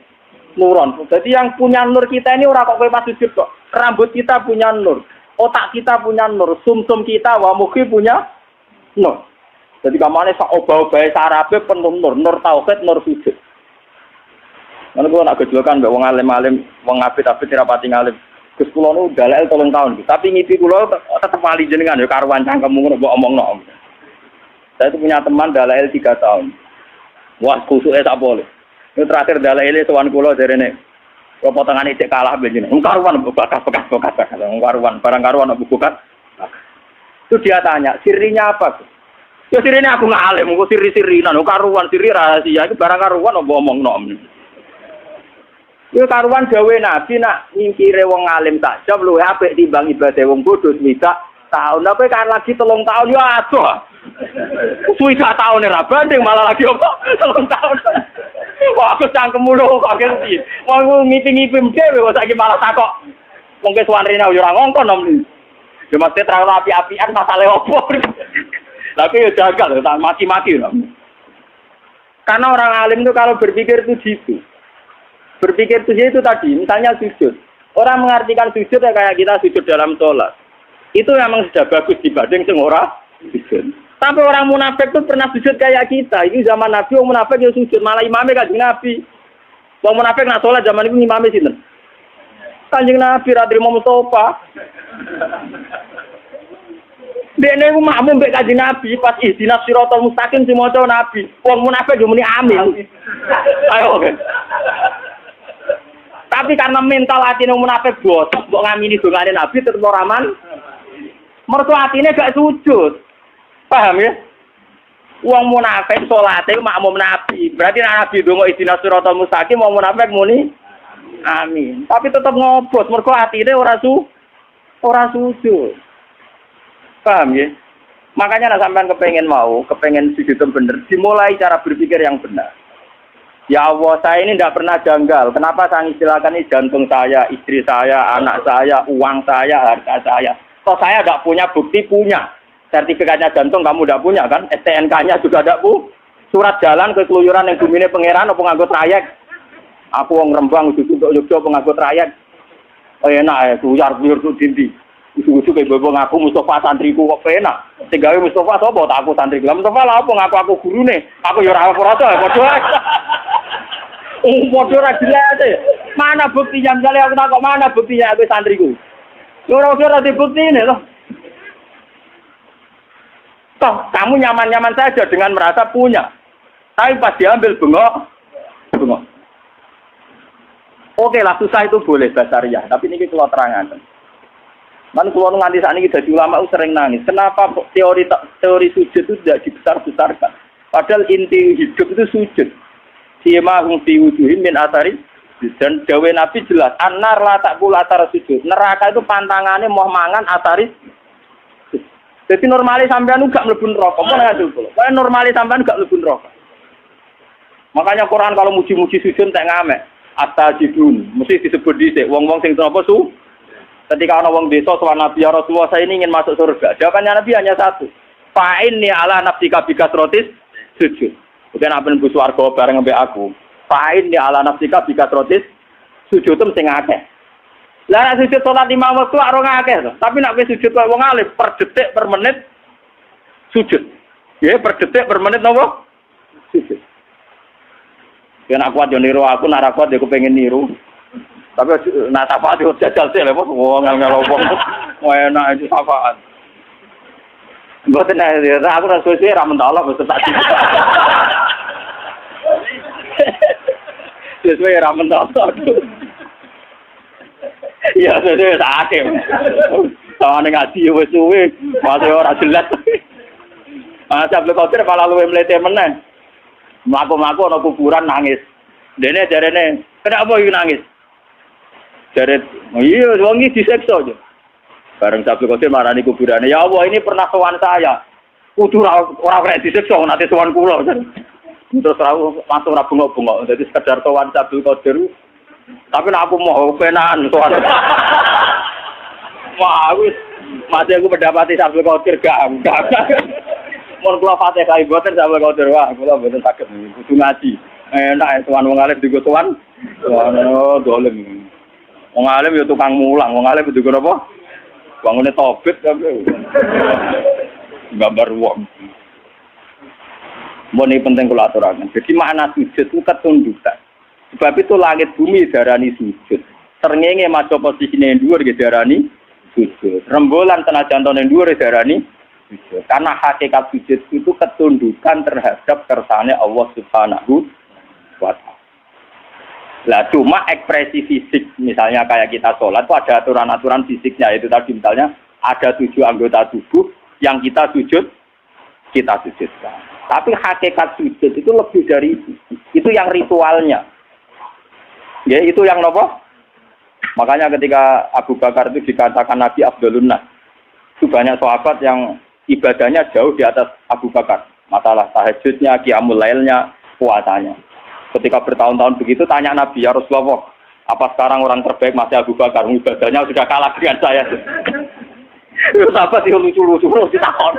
nuran. Jadi yang punya nur kita ini ora kok kowe pas sujud kok. Rambut kita punya nur, otak kita punya nur, sumsum kita wa mukhi punya nur. Jadi kamane sak obah-obahe sarabe penuh nur tauhid, nur sujud. Mana kula nak gejolokan mbek wong alim-alim, wong apit-apit rapati ngalim. Gus kula nu dalail 3 tahun. Tapi ngipi kula tetep wali jenengan ya karuan cangkemmu ngono mbok omongno. Saya itu punya teman dalail 3 tahun. Wah, kusuke tak boleh. Ini terakhir dalaile sowan kula jarene. Kok potongane cek kalah ben jeneng. Karuan bekas. Karuan, barang karuan bukan. Itu dia tanya, sirinya apa? Ya sirine aku ngalim, kok siri-sirinan, karuan siri rahasia iki barang karuan mbok omongno. Yo karuan gawe Nabi nak nyingkire wong alim tak jam luwih apik timbang ibadah wong bodho swidak tahun. Tapi kan lagi 3 tahun yo adoh. Swidak tahun ora banding malah lagi apa? 3 tahun. Wah aku cangkemmu lho kok ngerti. Wong ngipi-ngipi dhewe kok saiki malah takok. Wong ke suwarene yo ora ngongkon nom. Yo mesti terang api-apian masalah opo. Tapi yo jagal tak maki-maki lho. Karena orang alim itu kalau berpikir itu gitu. Berpikir itu tadi, misalnya sujud. Orang mengartikan sujud ya kayak kita sujud dalam sholat. Itu memang sudah bagus dibanding sing ora sujud. Tapi orang munafik itu pernah sujud kayak kita. Ini zaman Nabi, orang munafik ya sujud. Malah imamnya Kanjeng Nabi. Orang munafik nak sholat zaman itu imamnya sinten? Kanjeng Nabi, Radri Mustafa. Dene iku makmum mbek Kanjeng Nabi pas ihdinas siratal mustaqim si maca Nabi. Wong munafik yo muni amin. Ayo oke. Tapi karena mental atine munafik bosok mbok ngamini dongane Nabi tetep ora aman. Mergo atine gak sujud. Paham ya? Wong munafik salate makmum Nabi. Berarti Nabi donga ihdinas siratal mustaqim wong munafik muni amin. Tapi tetep ngobos mergo atine ora sujud. Paham ya? Makanya sampean kepengen sujud yang benar, dimulai cara berpikir yang benar. Ya Allah, saya ini tidak pernah janggal. Kenapa saya istilahkan ini jantung saya, istri saya, anak saya, uang saya, harta saya. Toh saya tidak punya bukti punya. Sertifikatnya jantung kamu tidak punya kan? STNK-nya juga tidak punya. Surat jalan ke keluyuran yang bumine pangeran apa nganggo trayek. Aku wong Rembang untuk Yogyo penganggo trayek. Oh enak ya, buyar-buyar tuh dindi. Usu-usu kayak bobo ngaku Mustafa santriku kok penak. Tigawe Mustafa sapa tak aku santri. Lah Mustafa lah apa ngaku aku gurune. Aku ya ora ora padha. Padha ra dilate. Mana buktinya misale aku takok mana buktinya aku santriku. Ora dibuktine loh. Toh kamu nyaman-nyaman saja dengan merasa punya. Tapi pas diambil bengok. Oke lah susah itu boleh basariah, tapi ini kalau terangan. Man kalau nganti saat ini jadi ulama sering nangis. Kenapa teori sujud itu tidak dibesar-besarkan? Padahal inti hidup itu sujud. Sima hum fi wujuhim min athari. Dan dawe Nabi jelas. Anar la takul atar sujud. Neraka itu pantangannya mau mangan athari. Jadi normalis sampean gak mlebu neraka. Apa nang adul kula? Kaya normalis sampean gak mlebu neraka. Makanya Quran kalau muji-muji sujud tak ngamek. Astajidun, mesti disebut dhisik wong-wong sing napa su. Ketika ana wong desa sowan Nabi ya Rasulullah, saya ini ingin masuk surga. Jawabannya Nabi hanya satu. Fa'inni ala nafsika bikasrotis sujud. Bukan apa mlebu swarga bareng mbek aku. Fa'inni ala nafsika bikasrotis sujud mesti akeh. Lah nek sujud salat 5 waktu ora akeh to. Tapi nek wis sujud kok wong alim per detik per menit sujud. Ya per detik per menit napa? Sujud. Yen aku aja niru aku nek aku aku pengen niru. Tapi nak syafaat yo jajal sih lho, wong ngalopong. Mau enak itu syafaat. Mboten aku ora suwe ra mentala wis tak. Sesuai ra mentala. Iya, sesuai sakake. Sawane ngaji wis suwe, masih ora jelas. Ah, sampe kotir malah luwe mlete meneh. Mlaku-mlaku ana kuburan nangis. Dene jarene, kenapa iki nangis? Jare, iya wong iki disiksa aja. Bareng Sabtu Qadir marani kuburane, ya Allah ini pernah sowan saya. Kudu ora kena disiksa nanti sowan kula. Terus langsung ra bengok-bengok. Dadi sekedar sowan Sabtu Qadir. Tapi nek aku mau penahan sowan. Wah, wis mati aku mendapati Sabtu Qadir gak. Mun kula Fatihah iboten Sabtu Qadir wah, kula mboten saged kudu ngaji. Enak sowan wong alim digo sowan. Oh, dolem. Wong alim ya tukang mulang, wong alim digo napa? Bangune tobit kabeh. Gambar wong. Ini penting kula aturaken. Jadi makna sujud itu ketundukan. Sebab itu langit bumi darani sujud. Srengenge maca posisine dhuwur nggih darani sujud. Rembulan tenajan tone dhuwur darani sujud. Karena hakikat sujud itu ketundukan terhadap kersane Allah Subhanahu wa ta'ala. Lah cuma ekspresi fisik misalnya kayak kita sholat itu ada aturan-aturan fisiknya, itu tadi misalnya ada 7 anggota tubuh yang kita sujudkan. Tapi hakikat sujud itu lebih dari itu yang ritualnya. Ya itu yang apa? Makanya ketika Abu Bakar itu dikatakan Nabi Abdulun Nas, itu banyak sahabat yang ibadahnya jauh di atas Abu Bakar. Masalah tahajudnya, qiyamul lailnya, puasanya. Ketika bertahun-tahun begitu tanya Nabi, ya Rasulullah, apa sekarang orang terbaik masih Abu Bakar? Ibadahnya sudah kalah dengan saya. Itu sahabat itu lucu-lucu, ditakon.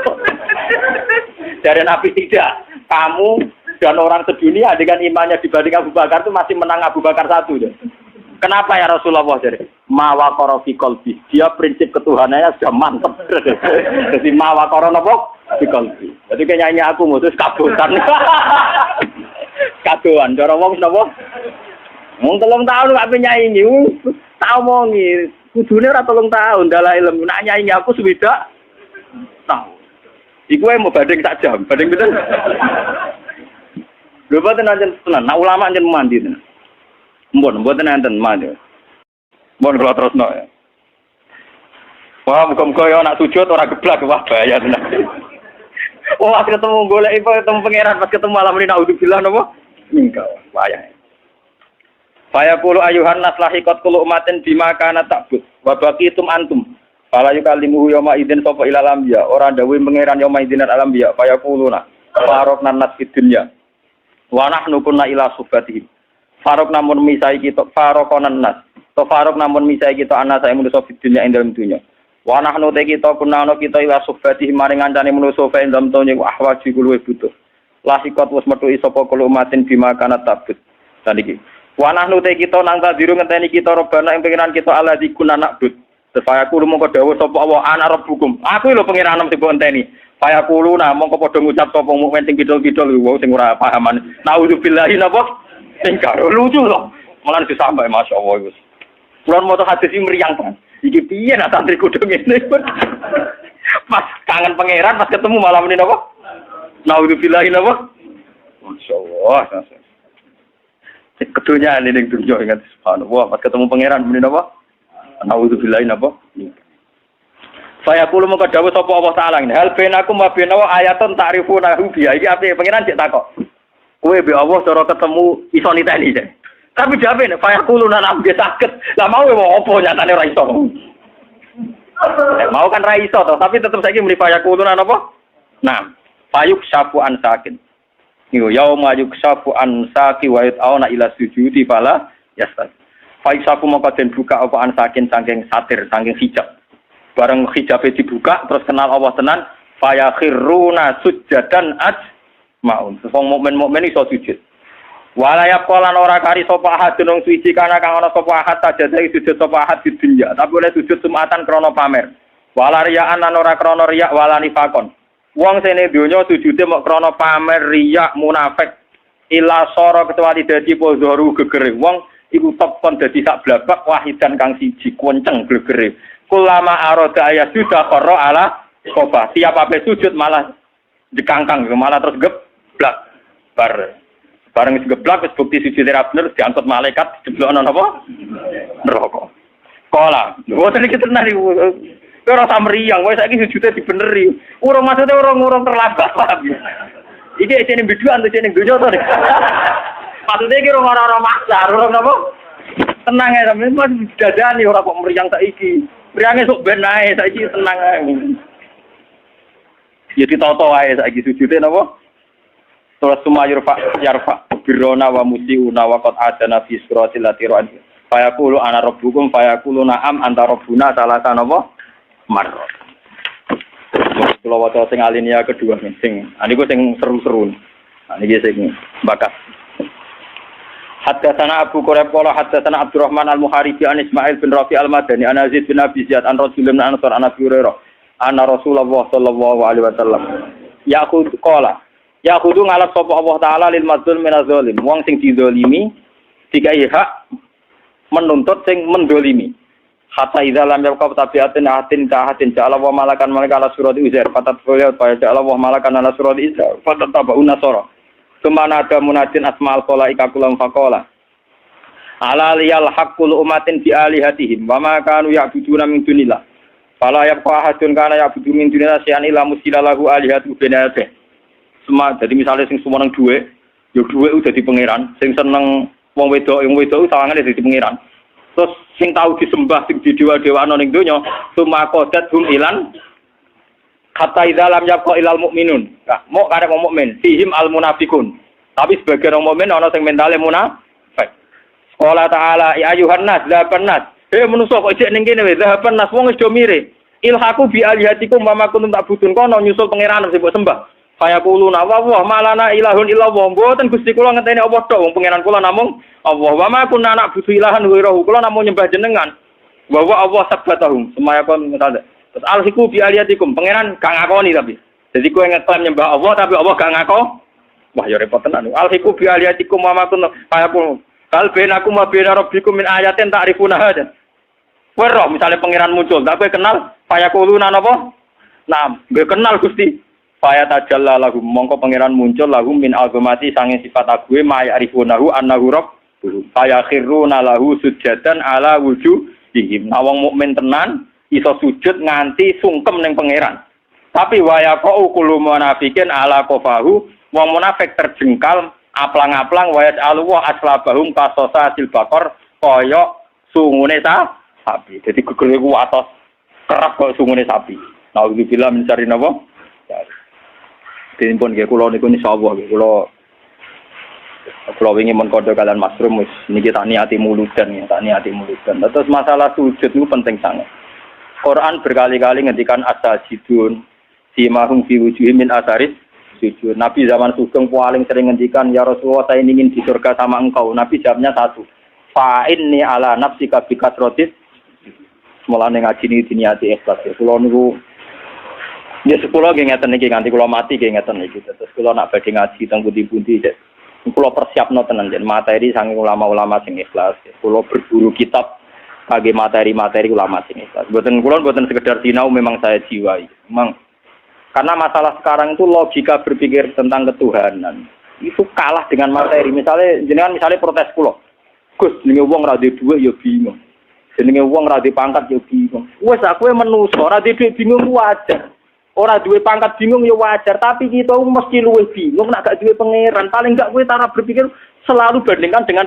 Dari Nabi tidak. Kamu dan orang sedunia dengan imannya dibanding Abu Bakar itu masih menang Abu Bakar satu. Kenapa ya Rasulullah? Mawakoro fi qalbi. Dia prinsip ketuhanannya sudah mantap. Jadi mawakoro napa? Fi qalbi. Jadi nyanyi aku mutus kabutan. Kadoan, cara wong napa? Wong 3 tahun gak penyanyi, tak omongi. Kudune ora 3 tahun dalah ilmu. Nak nyanyi aku swidak tahun. Iku mau banding sak jam, banding pinten? Lho boten anjen tenan, nak ulama anjen mandi tenan. Mboten enten mandi. Mun kula terusno ya. Wah, muga-muga ya nak sujud ora geblak, wah bahaya tenan. Wah, ketemu golek ketemu pangeran pas ketemu malam ini naudzubillah napa? Mingkau. Wayah. Faya qulu ayuhan nas lahiqat kullu umatin bima kana ta'bud wa baqitum antum. Fala yukallimu yawma idzin sapa ilal anbiya. Ora dawuh pangeran yawma idzin al anbiya. Faya quluna farokna nas fid dunya. Wa nahnu kunna ila subhatihim. Farok namun misai kita farokonan nas. To farok namun misai kita ana sae manusa fid dunya ing dalem dunya. Wa nahnu te kita kunana kita ila subhati maring ngancane manusa fa ing dalem dunya ahwaji kulo butuh. Lasikot wis metu sapa kulo umatin bima kana tabut. Dan iki. Wa nahnu te kita nang tadiru ngenteni kita robana ing pengiran kita ala dikun anak but. Supaya kulo mongko dawuh sapa Allah ana rabbukum. Aku lho pengiranem sing enteni. Supaya kulo nah mongko padha ngucap sapa mukmin sing kidul-kidul wong sing ora pahaman. Nauzubillahi napa? Sing karo lucu lho. Malah disampai masyaallah wis. Kulo mau hadis iki mriyang kan. Iki piye nak santri kudu ngene. Pas kangen pangeran pas ketemu malam ini napa? Nauzubillahi napa? Masyaallah. Kedunya ning dunya ingat subhanallah pas ketemu pangeran muni napa? Nauzubillahi napa? Saya kulo mengko dawuh sapa Allah taala ngene. Hal benakum wa benawa ayatun ta'rifuna biya. Iki ape pangeran cek takok. Kowe be Allah cara ketemu iso niteni. Tapi jawabe nek saya kulo nang ambe sakit. Lah mau apa nyatane ora iso. Mau kan ra iso toh, tapi tetep saiki muni fayaquluna napa? Nah, fayuk syafu an sakin. Niku yauma yuksafu an saki wa yat'auna ila sujudi fala yastad. Fayuk syafu moko den buka apa an sakin saking satir, saking hijab. Bareng hijabe dibuka terus kenal Allah tenan, fayakhiruna sujjadan ajmaun. Wong mukmin iso sujud. Walayap kolan ora kari sapa ahad nang suci kana kang ana sapa ahad sajadai sujud sapa ahad di dunya tapi oleh sujud sumatan krana pamer walariyaan lan ora krana riya walani fakon wong sene donya sujude mok krana pamer riya munafik ila sara kecuali dadi pozoru gegere wong iku tepon dadi sak blabak wahidan kang siji kunceng gegere kulama arada ayat sudah qara ala qofa tiap ape sujud malah dikangkang malah terus geblak bareng geblak wis bukti sujud ra bener diangkut malaikat dijeblokno napa neraka. Kala, mboten iki tenan iki. Ora samriyang, wae saiki sujude dibeneri. Urung maksude urung terlambat, paham ya. Iki jenenge biduan to jenenge donya to. Maksude iki ora maksa, urung napa? Tenang ae sampeyan dadani ora kok mriyang saiki. Mriyange sok ben ae saiki tenang ae. Ya ditoto ae saiki sujude napa? Terus sumayurfa yarfa birona wa musiuna wa qad adana fi suratil latiran fayaqulu ana rabbukum fayaqulu na'am anta rabbuna salatan apa marra. Kula waca sing alinea kedua sing niku sing seru-seru. Niki sing bakat. Haddatsana Abu Quraib qala haddatsana Abdurrahman al-Muharibi an Ismail bin Rafi al-Madani an Yazid bin Abi Ziyad an Rasulullah an Ansar an Abi Hurairah anna Rasulullah sallallahu alaihi wasallam yaqul qala ya kudu ngalap sapa Allah taala lil madzlum minazalim wong sing dizalimi dikai hak menuntut sing mendolimi hatta idza lam yaqab tabiatin atin ta'atin ja'ala wa malakan malaka surat uzair fatat qawiyat fa ja'ala wa malakan ala surat isa fatat tabaun nasara kemana ada munadin asmaul qalaika kulam faqala ala liyal haqqul umatin bi alihatihim wa ma kanu ya'buduna min dunillah fala yabqa ahadun kana ya'budu min dunillah syai'an illa musilahu alihatu binate. Jadi misalnya sing semua nang duwe, yo duwe udah di pangeran. Sing seneng wong wedok, yang wedok sawangane dadi pangeran. Terus sing tahu disembah sing di dewa-dewa ana ning donya, sumakodat hum ilan kata idza lam yaqqa ilal mukminun. Nah, mok karep wong mukmin, fihim al munafiqun. Tapi sebagian wong mukmin ana sing mentale munafik. Qala ta'ala ya ayuhan nas zaban nas. Manusa kok jek ning kene wae zaban nas wong wis do mire. Ilhaku bi alihatikum wa ma kuntum ta'budun kono nyusul pangeran sing mbok sembah. Kaya kuluna wa malana ilahun illallah mboten Gusti kula ngenteni apa tok wong pangeran kula namung Allah wa ma kunna na'budu ilahan ghairuhu kula namung nyembah jenengan wa Allah sabbatahum semaya kon ngene terus alhiku bi aliyatikum pangeran gak ngakoni tapi jadi kowe ngeklaim nyembah Allah tapi Allah gak ngako wah ya repot tenan alhiku bi aliyatikum wa ma kunna kaya kul kal bainakum wa baina rabbikum min ayatin ta'rifuna hada kowe roh misale pangeran muncul tapi kowe kenal kaya kuluna napa nah kowe kenal Gusti Faya tajalla lahum mongko pangeran muncul lahum min azamati sange sifat ague ma'arifunahu annahu rabb faya khiruna lahu sujadan ala wujuhihim wong mukmin tenan iso sujud nganti sungkem ning pangeran tapi waya qau kullu munafikin ala qafahu wong munafik terjengkal aplang-aplang waya alwa aslabahum qasasatil baqar kaya sungune sapi dadi gegere ku atos kerap kaya sungune sapi naudzubillah min syarri napa Dipun nggih kula niku insyaallah nggih kula wingi men kodho kalian Masrum wis niki tak niati muludan ya tak niati muludan. Terus masalah sujud niku penting sangat. Quran berkali-kali ngendikan as-sajidun simahum fi wujuhihim min atharis sujud. Nabi zaman sugeng paling sering ngendikan ya Rasulullah saya ingin di surga sama engkau. Nabi jawabnya satu. Fa inni ala nafsika bi kasratis. Mulane ngaji niki diniati ikhlas. Kula niku ya sekolah nggih ngeten iki nganti kula mati nggih ngeten iki. Terus kula nak badhe ngaji teng pundi-pundi kula persiapno tenan jen materi saking ulama-ulama sing ikhlas. Kula berburu kitab kage materi-materi ulama sing ikhlas. Mboten sekedar sinau memang saya jiwai. Memang karena masalah sekarang itu logika berpikir tentang ketuhanan itu kalah dengan materi. Misalnya protes kula. Gus jenenge wong ra duwe dhuwit ya bingung. Jenenge wong ra duwe pangkat ya bingung. Wes aku menungso ra duwe dhuwit bingung wajar. Ora duwe pangkat bingung ya wajar, tapi kita mesti luwih bingung nek gak duwe pangeran. Paling gak kowe cara berpikir selalu bandingkan dengan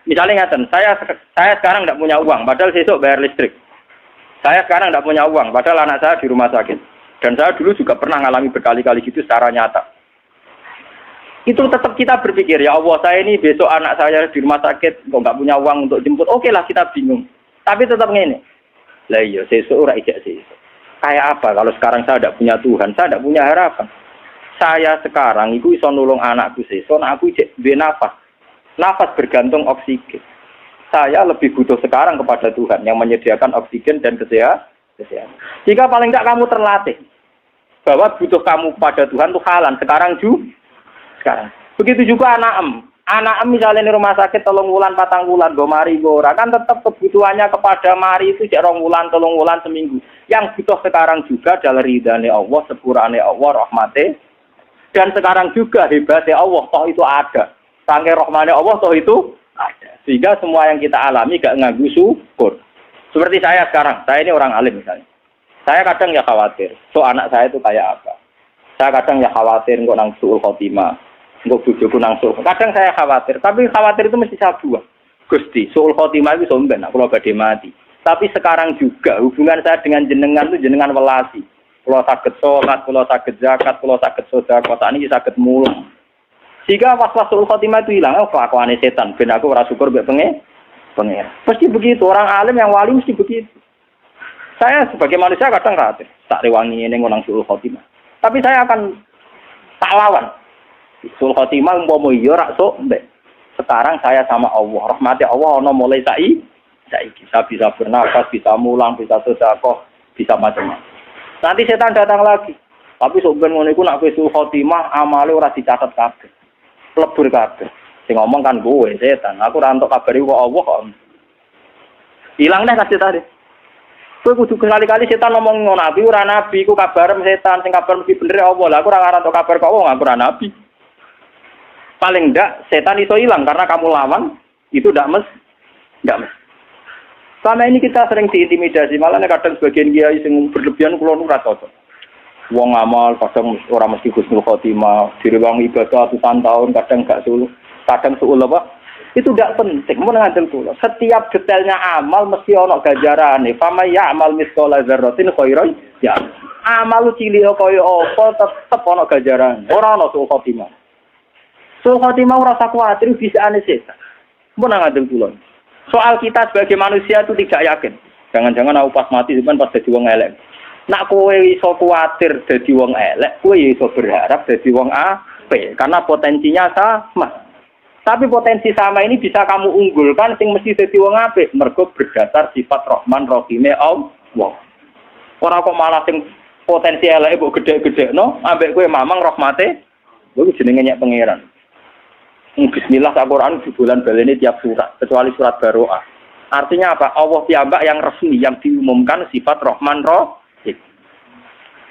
Misalnya ngaten, saya sekarang enggak punya uang, padahal besok bayar listrik. Saya sekarang tidak punya uang, padahal anak saya di rumah sakit. Dan saya dulu juga pernah mengalami berkali-kali gitu secara nyata. Itu tetap kita berpikir, ya Allah, saya ini besok anak saya di rumah sakit, kok nggak punya uang untuk jemput. Oke lah, kita bingung. Tapi tetap ngene. Lah iya, sesuk ora ijak sesuk. Kayak apa kalau sekarang saya tidak punya Tuhan, saya tidak punya harapan. Saya sekarang itu iso nulung anakku sesuk, aku ijek duwe nafas. Nafas bergantung oksigen. Saya lebih butuh sekarang kepada Tuhan yang menyediakan oksigen dan kesehatan. Jika paling tidak kamu terlatih bahwa butuh kamu kepada Tuhan itu halan sekarang juga. Sekarang. Begitu juga anak misalnya di rumah sakit 3 bulan 4 bulan go mari go ora kan tetap kebutuhannya kepada mari itu 2 bulan 3 bulan seminggu. Yang butuh sekarang juga adalah ridhane Allah, sepurane Allah, rahmate. Dan sekarang juga hebatnya Allah toh itu ada. Sange rahmane Allah toh itu ada. Sehingga semua yang kita alami gak nganggu syukur. Seperti saya sekarang, saya ini orang alim misalnya. Saya kadang ya khawatir, so anak saya itu kayak apa. Saya kadang ya khawatir kok nang suul khotimah. Untuk bujuku nangsul. Kadang saya khawatir, tapi khawatir itu mesti saya buang. Gusti, suul khotimah itu somben, kalau badhe mati. Tapi sekarang juga hubungan saya dengan jenengan itu jenengan welasi. Kalau saged sholat, kalau saged zakat, kalau saged sedekah, saat ini saged mulung. Jika was-was suul khotimah itu hilang, kelakuan setan. Ben aku ora syukur mbek pengen. Pasti begitu, orang alim yang wali mesti begitu. Saya sebagai manusia kadang khawatir, tak rewangi ini ngonang suul khotimah. Tapi saya akan tak lawan. Sul khotimah umpama iya rak sok mbek. Sekarang saya sama Allah, rahmati Allah ono mulai saiki bisa bernafas, bisa mulang, bisa sedekah, bisa macam-macam. Nanti setan datang lagi. Tapi sok ben ngono iku nek kowe sul khotimah amale ora dicatet kabeh. Lebur kabeh. Sing ngomong kan kowe setan. Aku ora entuk kabare kok Allah kok. Ilang nek kasih tadi. Kowe kudu kali-kali setan ngomong ngono nabi ora nabi ku kabar setan sing kabar mesti bener Allah. Lah aku ora ngarep kabar kok wong aku ora nabi. Paling enggak setan itu hilang karena kamu lawan itu enggak mes. Selama ini kita sering diintimidasi, malah kadang sebagian kiai sing berlebihan kula nu ora cocok. Wong amal kadang ora mesti husnul khotimah, direwang ibadah ratusan tahun kadang gak sul, kadang suul apa? Itu tidak penting. Mun ngandel kula, setiap detailnya amal mesti ana ganjarane. Fama ya'mal mithqala dzarratin khairan ya. Amal cilik kaya apa tetep ana ganjarane. Ora ana suul khotimah. Suul khotimah ora usah kuwatir bisa ane setan. Mun ngandel kula. Soal kita sebagai manusia itu tidak yakin. Jangan-jangan aku pas mati cuman pas dadi wong elek. Nak kowe iso kuwatir dadi wong elek, kowe iso berharap dadi wong apik karena potensinya sama. Tapi potensi sama ini bisa kamu unggulkan sing mesti dadi wong apik mergo berdasar sifat Rahman Rahime Allah. Ora kok malah sing potensi eleke mbok gedhe-gedhekno ambek kowe mamang rahmate kuwi jenenge nyek pangeran. Bismillah Al-Quran di bulan baleni tiap surat kecuali surat Baroah. Artinya apa? Allah piyambak yang resmi yang diumumkan sifat Rahman Rahim.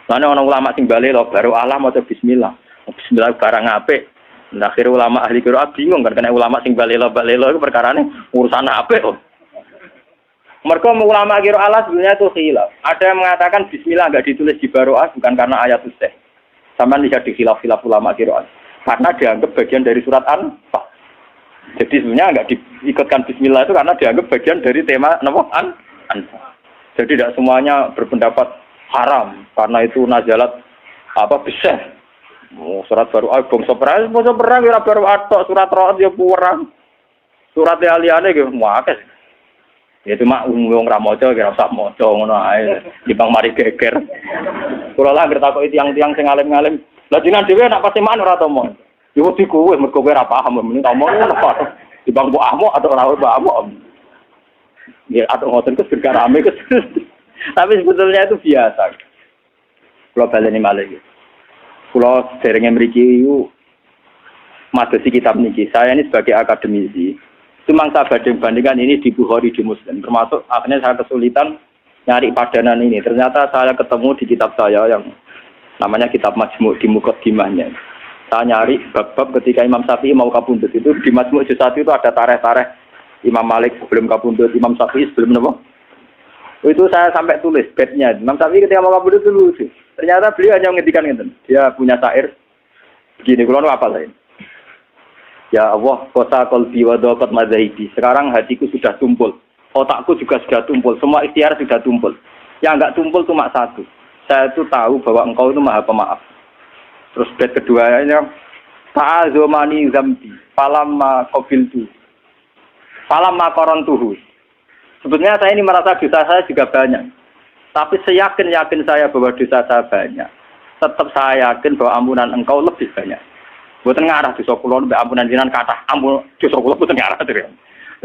Lan ana ulama sing bali lho Baroah lah maca bismillah. Bismillah barang apik. Nah, akhir ulama ahli qiraat bingung kan kena ulama sing balelo itu perkarane urusan apik kok. Mergo ulama qiraat sebenarnya itu khilaf. Ada yang mengatakan bismillah enggak ditulis di Baroah bukan karena ayat usah. Sampai lihat di khilaf ulama qiraat. Karena dianggap bagian dari surat An-Fa. Jadi sebenarnya enggak diikutkan bismillah itu karena dianggap bagian dari tema An-Fa. Jadi tidak semuanya berpendapat haram karena itu nazalat besar. Surat baru bangsa perang ora baru atok surat roh ya perang. Surat liyane nggih muakeh. Ya cuma wong ra maca ora usah maca ngono ae. Dibang mari geger. Kula lah ngertakoki tiang-tiang sing alim-alim. Lah jenengan dhewe nek pasti man ora tomong. Yo wedi kowe mergo kowe ora paham mending tomong ngono kok. Dibang mbok ahmo atau ora mbok ahmo. Ya atau ngoten ku berkarame ku. Tapi sebetulnya itu biasa. Kula baleni malih. Kula derenge mriki iku madosi kitab niki. Saya ini sebagai akademisi. Cuma saya bandingkan ini di Bukhari di Muslim. Termasuk akhirnya saya kesulitan nyari padanan ini. Ternyata saya ketemu di kitab saya yang namanya kitab Majmu' di Muqaddimahnya. Saya nyari bab-bab ketika Imam Syafi'i mau kapundhut itu di Majmu' juz 1 itu ada tarikh-tarikh Imam Malik sebelum kapundhut, Imam Syafi'i sebelum napa? Itu saya sampai tulis bednya. Imam Syafi'i ketika mau kapundhut itu lucu. Ternyata beliau hanya menghentikan ngeten. Dia punya syair begini, kula nu apa saya? Ya Allah, qasa qalbi wa daqat madzahibi. Sekarang hatiku sudah tumpul. Otakku juga sudah tumpul. Semua ikhtiar sudah tumpul. Yang nggak tumpul cuma satu. Saya itu tahu bahwa engkau itu maha pemaaf. Terus bait keduanya, ta'azumani zambi, falamma qabiltu. Falamma qarantuhu. Sebetulnya saya ini merasa dosa saya juga banyak. Tapi seyakin-yakin saya bahwa dosa saya banyak. Tetap saya yakin bahwa ampunan engkau lebih banyak. Buatan ngarah dosa kula mbek ampunan jenengan kathah. Ampun dosa kula buatan ngarah terus.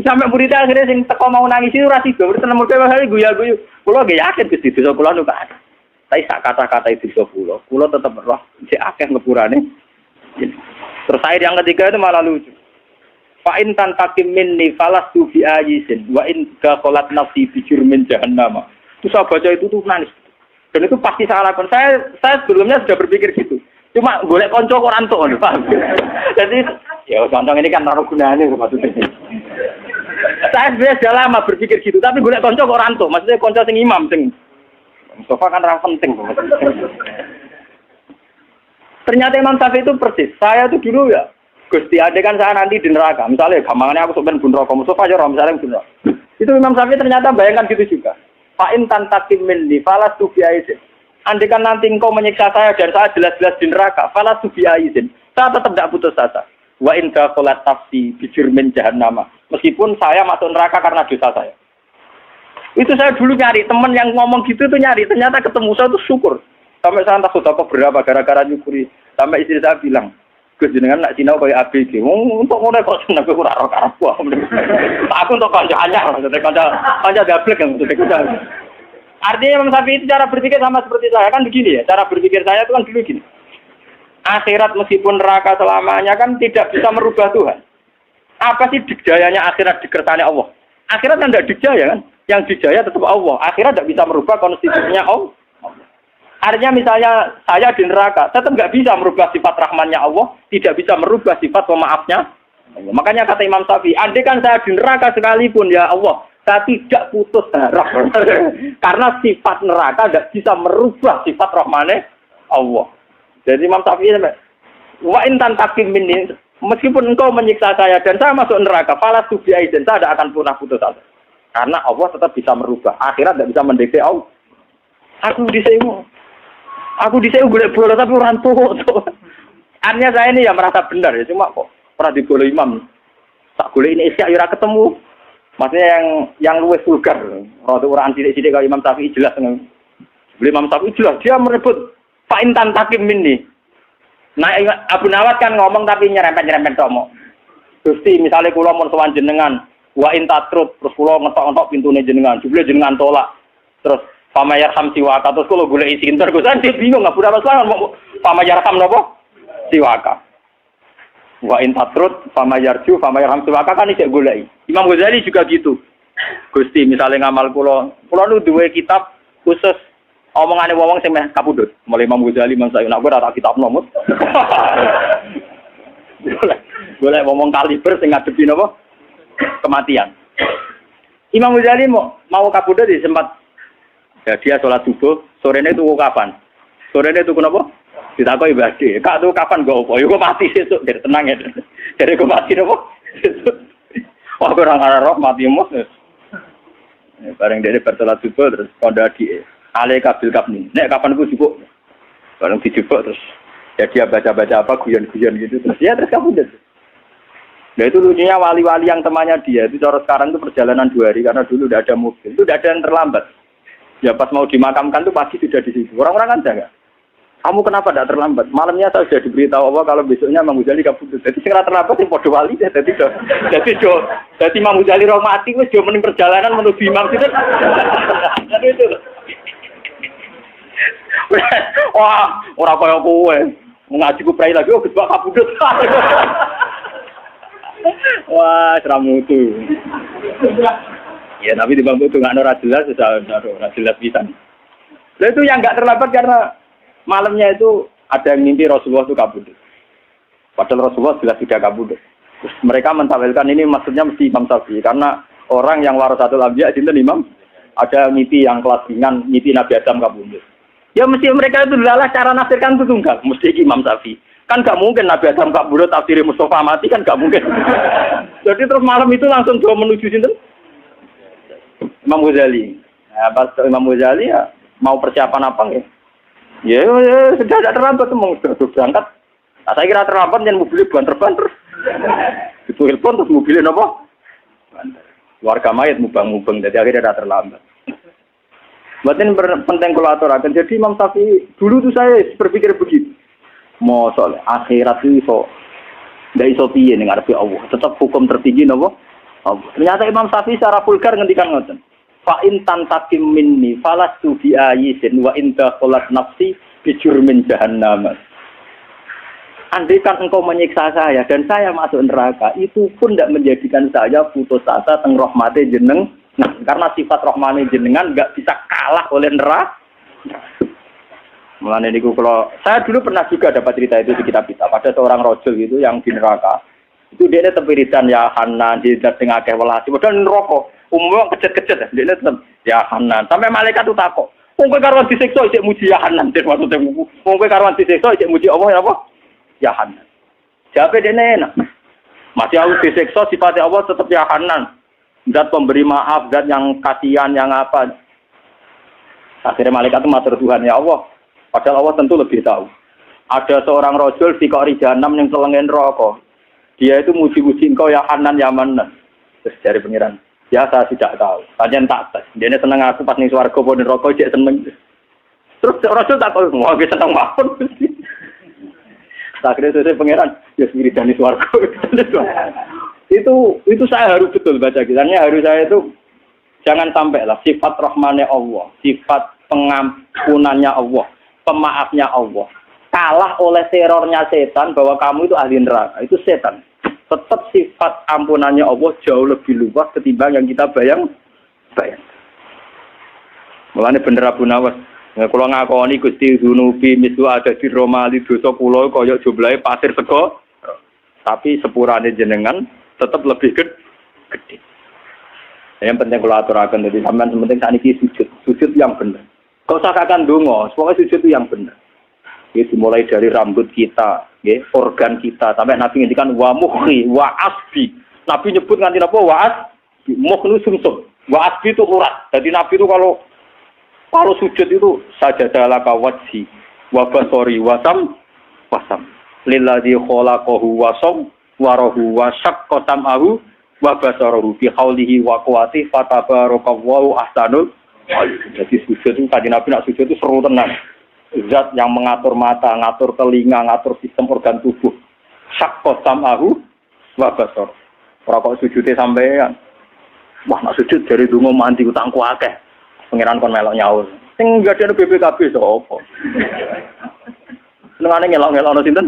Sampai muridnya akhirnya sing teko mau nangis itu ra sida, terus nemu dhewe hari guyu-guyu. Kula nggih yakin Gusti dosa kula nu kathah. Tapi sak kata-kata itu dosa kula tetap roh sik akeh ngepurane. Terus ayat yang ketiga itu malah lucu. Fa in tantakim minni falastu bi ayisin wa in qalat nafsi bi jurmin jahannam. Terus saya baca itu tuh nangis. Dan itu pasti saya lakukan. Saya sebelumnya sudah berpikir gitu. Cuma golek kanca kok rantuk ngono, Pak. Jadi ya contoh ini kan naruh gunane maksudnya. Saya sebenarnya sudah lama berpikir gitu, tapi golek kanca kok rantuk. Maksudnya kanca sing imam sing Mustafa kan orang penting. Ternyata Imam Syafi'i itu persis. Saya tuh dulu ya Gusti, ada kan saya nanti di neraka. Misalnya, gampangannya aku sebenarnya bun neraka. Mustafa aja orang misalnya bun neraka. Itu Imam Syafi'i ternyata bayangkan gitu juga. Fa'in tantakim minni, falas tubi'aizin. Andai kan nanti engkau menyiksa saya dan saya jelas-jelas di neraka, falas tubi'aizin. Saya tetap tidak putus asa. Wa'in dakholat tafsi bijurmin jahannama. Meskipun saya masuk neraka karena dosa saya. Itu saya dulu nyari, teman yang ngomong gitu tuh nyari. Ternyata ketemu saya tuh syukur. Sampai saya entah sudah berapa gara-gara nyukuri. Sampai istri saya bilang, Gus jenengan nak sinau kaya ABG. Untuk ngono kok seneng kowe ora karo aku. Aku untuk kanca anyar, maksudnya kanca gablek yang maksudnya. Artinya Imam Syafi'i itu cara berpikir sama seperti saya kan begini ya. Cara berpikir saya itu kan dulu gini. Akhirat meskipun neraka selamanya kan tidak bisa merubah Tuhan. Apa sih dikjayanya akhirat dikersane Allah? Akhirat kan tidak dikjaya kan? Yang dikjaya tetap Allah. Akhirat tidak bisa merubah konstitusinya Allah. Artinya misalnya saya di neraka, tetap nggak bisa merubah sifat rahmannya Allah, tidak bisa merubah sifat pemaafnya. Makanya kata Imam Syafi'i, andai kan saya di neraka sekalipun ya Allah, saya tidak putus harap. Karena sifat neraka tidak bisa merubah sifat rahmannya Allah. Jadi Imam Syafi'i wa in tantakim minni, meskipun engkau menyiksa saya dan saya masuk neraka, falas tubi'aizin, saya tidak akan pernah putus asa. Karena Allah tetap bisa merubah. Akhirat tidak bisa mendekati Allah. Aku disini golek bola tapi orang tua. Artinya saya ini ya merasa benar ya, cuma kok pernah di bola imam. Tak golek ini isya ora ketemu. Maksudnya yang luwes vulgar. Orang sidik-sidik kalau Imam Syafi'i jelas dengan Imam Syafi'i jelas dia merebut fa'in tantakim minni. Nah Abu Nawas kan ngomong tapi nyerempet tomo. Gusti misalnya kula mun sowan jenengan wa in tatrut terus kula ngetok-ngetok pintune jenengan, jebule jenengan tolak. Terus pamayarham siwaka, terus kalau boleh isi inter, gue dia bingung nggak berapa selang mau pamayarham nopo siwaka. Wa intatrut pamayarju pamayarham siwaka kan isi gulai. Imam Ghazali juga gitu. Gusti misalnya ngamal pulau nu dua kitab khusus omongannya wong sing meh kapundhut. Mulai Imam Ghazali Imam Syafi'i nak gue rata kitab nomor. Boleh ngomong kaliber sing ngadepi nopo kematian. Imam Ghazali mau kapundhut di sempat. Ya dia sholat subuh, sorenya itu kapan? Sorenya itu kenapa? Ditakoki ibadi. Kak tuh kapan gue opo? Yo gue mati sesuk, jadi tenang ya. Jadi gue mati nopo? Wah orang roh mati mus. Bareng dia bersolat subuh terus kondo di alaika bil kapni. Nek kapan gue sibuk? Bareng dijebak terus. Ya dia baca-baca apa guyon-guyon gitu terus ya terus kamu deh. Nah itu lucunya wali-wali yang temannya dia itu cara sekarang itu perjalanan 2 hari karena dulu udah ada mobil, itu udah ada yang terlambat. Ya pas mau dimakamkan tuh pagi sudah di situ. Orang-orang kan jaga. Kamu kenapa tidak terlambat? Malamnya saya sudah diberitahu Allah kalau besoknya Imam Ghazali kabudut. Jadi segera terlambat yang podo wali ya. Jadi Imam Ghazali roh mati wis do mending perjalanan menuju Imam itu. Jadi itu. Wah, ora kaya kowe. Ngaji ku prai lagi Gus Pak kabudut. Wah, seramutu. Ya tapi di bangku itu nggak ora jelas, sudah jelas bisa. Nah itu yang nggak terlambat karena malamnya itu ada yang mimpi Rasulullah itu kabudut. Padahal Rasulullah jelas tidak kabudut. Terus mereka mentawilkan ini maksudnya mesti Imam Syafi'i karena orang yang warasatul anbiya itu Imam ada mimpi yang kelas ringan, mimpi Nabi Adam kabudut. Ya mesti mereka itu adalah cara nafsirkan itu tunggal, mesti Imam Syafi'i. Kan nggak mungkin Nabi Adam kabudut tafsir Mustafa mati kan nggak mungkin. Jadi terus malam itu langsung menuju sini. Imam Ghazali. Pas Imam Ghazali ya mau persiapan apa nggih? Ya sudah tidak terlambat sudah berangkat. Nah, saya kira terlambat yang mobilnya banter-banter. Itu telepon terus mobilnya apa? Banter. Warga mayat mubang-mubang jadi akhirnya tidak terlambat. Berarti penting kalau aturakan. Jadi Imam Syafi'i dulu tuh saya berpikir begitu. Mau soal akhirat itu iso ndak iso piye ning ngarepe Allah. Tetap hukum tertinggi napa? Allah. Ternyata Imam Syafi'i secara vulgar ngendikan ngoten. Fa in tantakim minni falastu bi ayisin wa in dakhalat nafsi bi jurmin jahannam. Andaikan engkau menyiksa saya dan saya masuk neraka, itu pun tidak menjadikan saya putus asa teng rahmate jeneng. Nah, karena sifat rahmane jenengan enggak bisa kalah oleh neraka. Mulane niku kalau saya dulu pernah juga dapat cerita itu di kitab kita. Ada seorang rajul gitu yang di neraka. Itu dia tepiritan ya Hanan di tengah akeh welasi. Padahal neraka umum kecet-kecet dia tetep ya Hanan. Sampai malaikat itu takok. Wong kowe karuan disiksa isih muji ya Hanan. Maksudnya wong kowe karuan disiksa isih muji Allah ya apa? Ya Hanan. Jawabe dene enak. Masih aku disiksa sifatnya Allah tetap ya Hanan. Zat pemberi maaf, zat yang kasihan, yang apa. Akhirnya malaikat itu matur Tuhan ya Allah. Padahal Allah tentu lebih tahu. Ada seorang rajul di Qori Jahanam yang telengen rokok. Dia itu muji-muji engkau ya Hanan ya Manan. Terus dari pengiran. Ya saya tidak tahu. Panjen tak tes. Dia seneng aku pas ning swarga pun rokok cek seneng. Terus rajul tak tahu. Wah, dia seneng mawon. Akhirnya saya pengiran. Ya wiridane swarga. Itu saya harus betul baca kisahnya. Harus saya itu jangan sampai lah sifat rahmannya Allah, sifat pengampunannya Allah, pemaafnya Allah kalah oleh terornya setan bahwa kamu itu ahli neraka. Itu setan. Tetap sifat ampunannya Allah jauh lebih luas ketimbang yang kita bayang. Mulane bener Abu Nawas. Kula ngakoni Gusti Zunubi misu ada di Romali dosa kula kaya jumlahe pasir sego. Tapi sepurane jenengan tetap lebih gede. Yang penting kalau aturakan jadi sampean penting saniki sujud yang benar. Kau usahkan donga, pokoknya sujud itu yang benar. Ya dimulai dari rambut kita, ya, organ kita sampai Nabi ngendikan wa mukhi wa asbi. Nabi nyebut nganti apa wa asbi, mukh itu sumsum. Wa asbi itu urat. Jadi Nabi itu kalau sujud itu sajadah laka wajhi wa basori wasam lillazi khalaqahu wasam warahu wa syaqqa sam'ahu wa basarahu bi haulihi wa quwwati fatabarakallahu ahsanul. Jadi sujud itu tadi Nabi nak sujud itu seru tenang. Zat yang mengatur mata, ngatur telinga, ngatur sistem organ tubuh. Syaqqa sam'ahu wa basar. Ora kok sujudnya sampean. Wah, nak sujud dari donga mandi utangku akeh. Pangeran kon melok nyaur. Sing gadene BPKB sapa? Senengane ngelok-ngelokno sinten?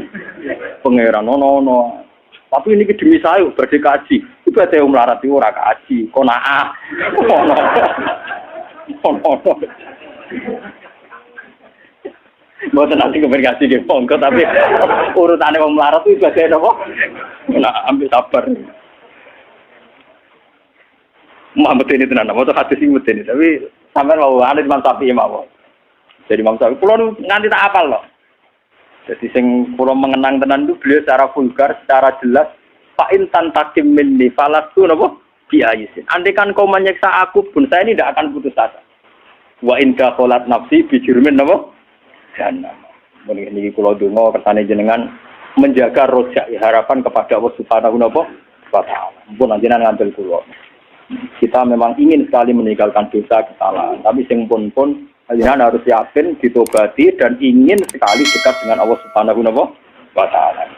Pangeran ono. Tapi ini demi saya badhe kaji. Ibadah melarat itu ora kaji, qanaah. Ono. Mboten nanti komunikasi nggih monggo tapi urutane wong melarat itu ibadah napa? Nah, ambil sabar. Muhammad ini tenan, mau hadis iki mesti tapi sampean mau anut Imam Syafi'i mawon. Jadi Imam Syafi'i kula nganti tak apal loh. Jadi sing kula mengenang tenan itu beliau secara vulgar, secara jelas fa in tantakim minni falastu napa biayisin. Andaikan kau menyiksa aku pun saya ini tidak akan putus asa. Wa in dakhalat nafsi bi jurmin napa? Jannah. Mungkin iki kula donga kersane jenengan menjaga rojak harapan kepada Allah Subhanahu wa taala. Mumpun jenengan ngambil kula. Kita memang ingin sekali meninggalkan dosa kesalahan, tapi sing pun jenengan harus yakin ditobati dan ingin sekali dekat dengan Allah Subhanahu wa taala.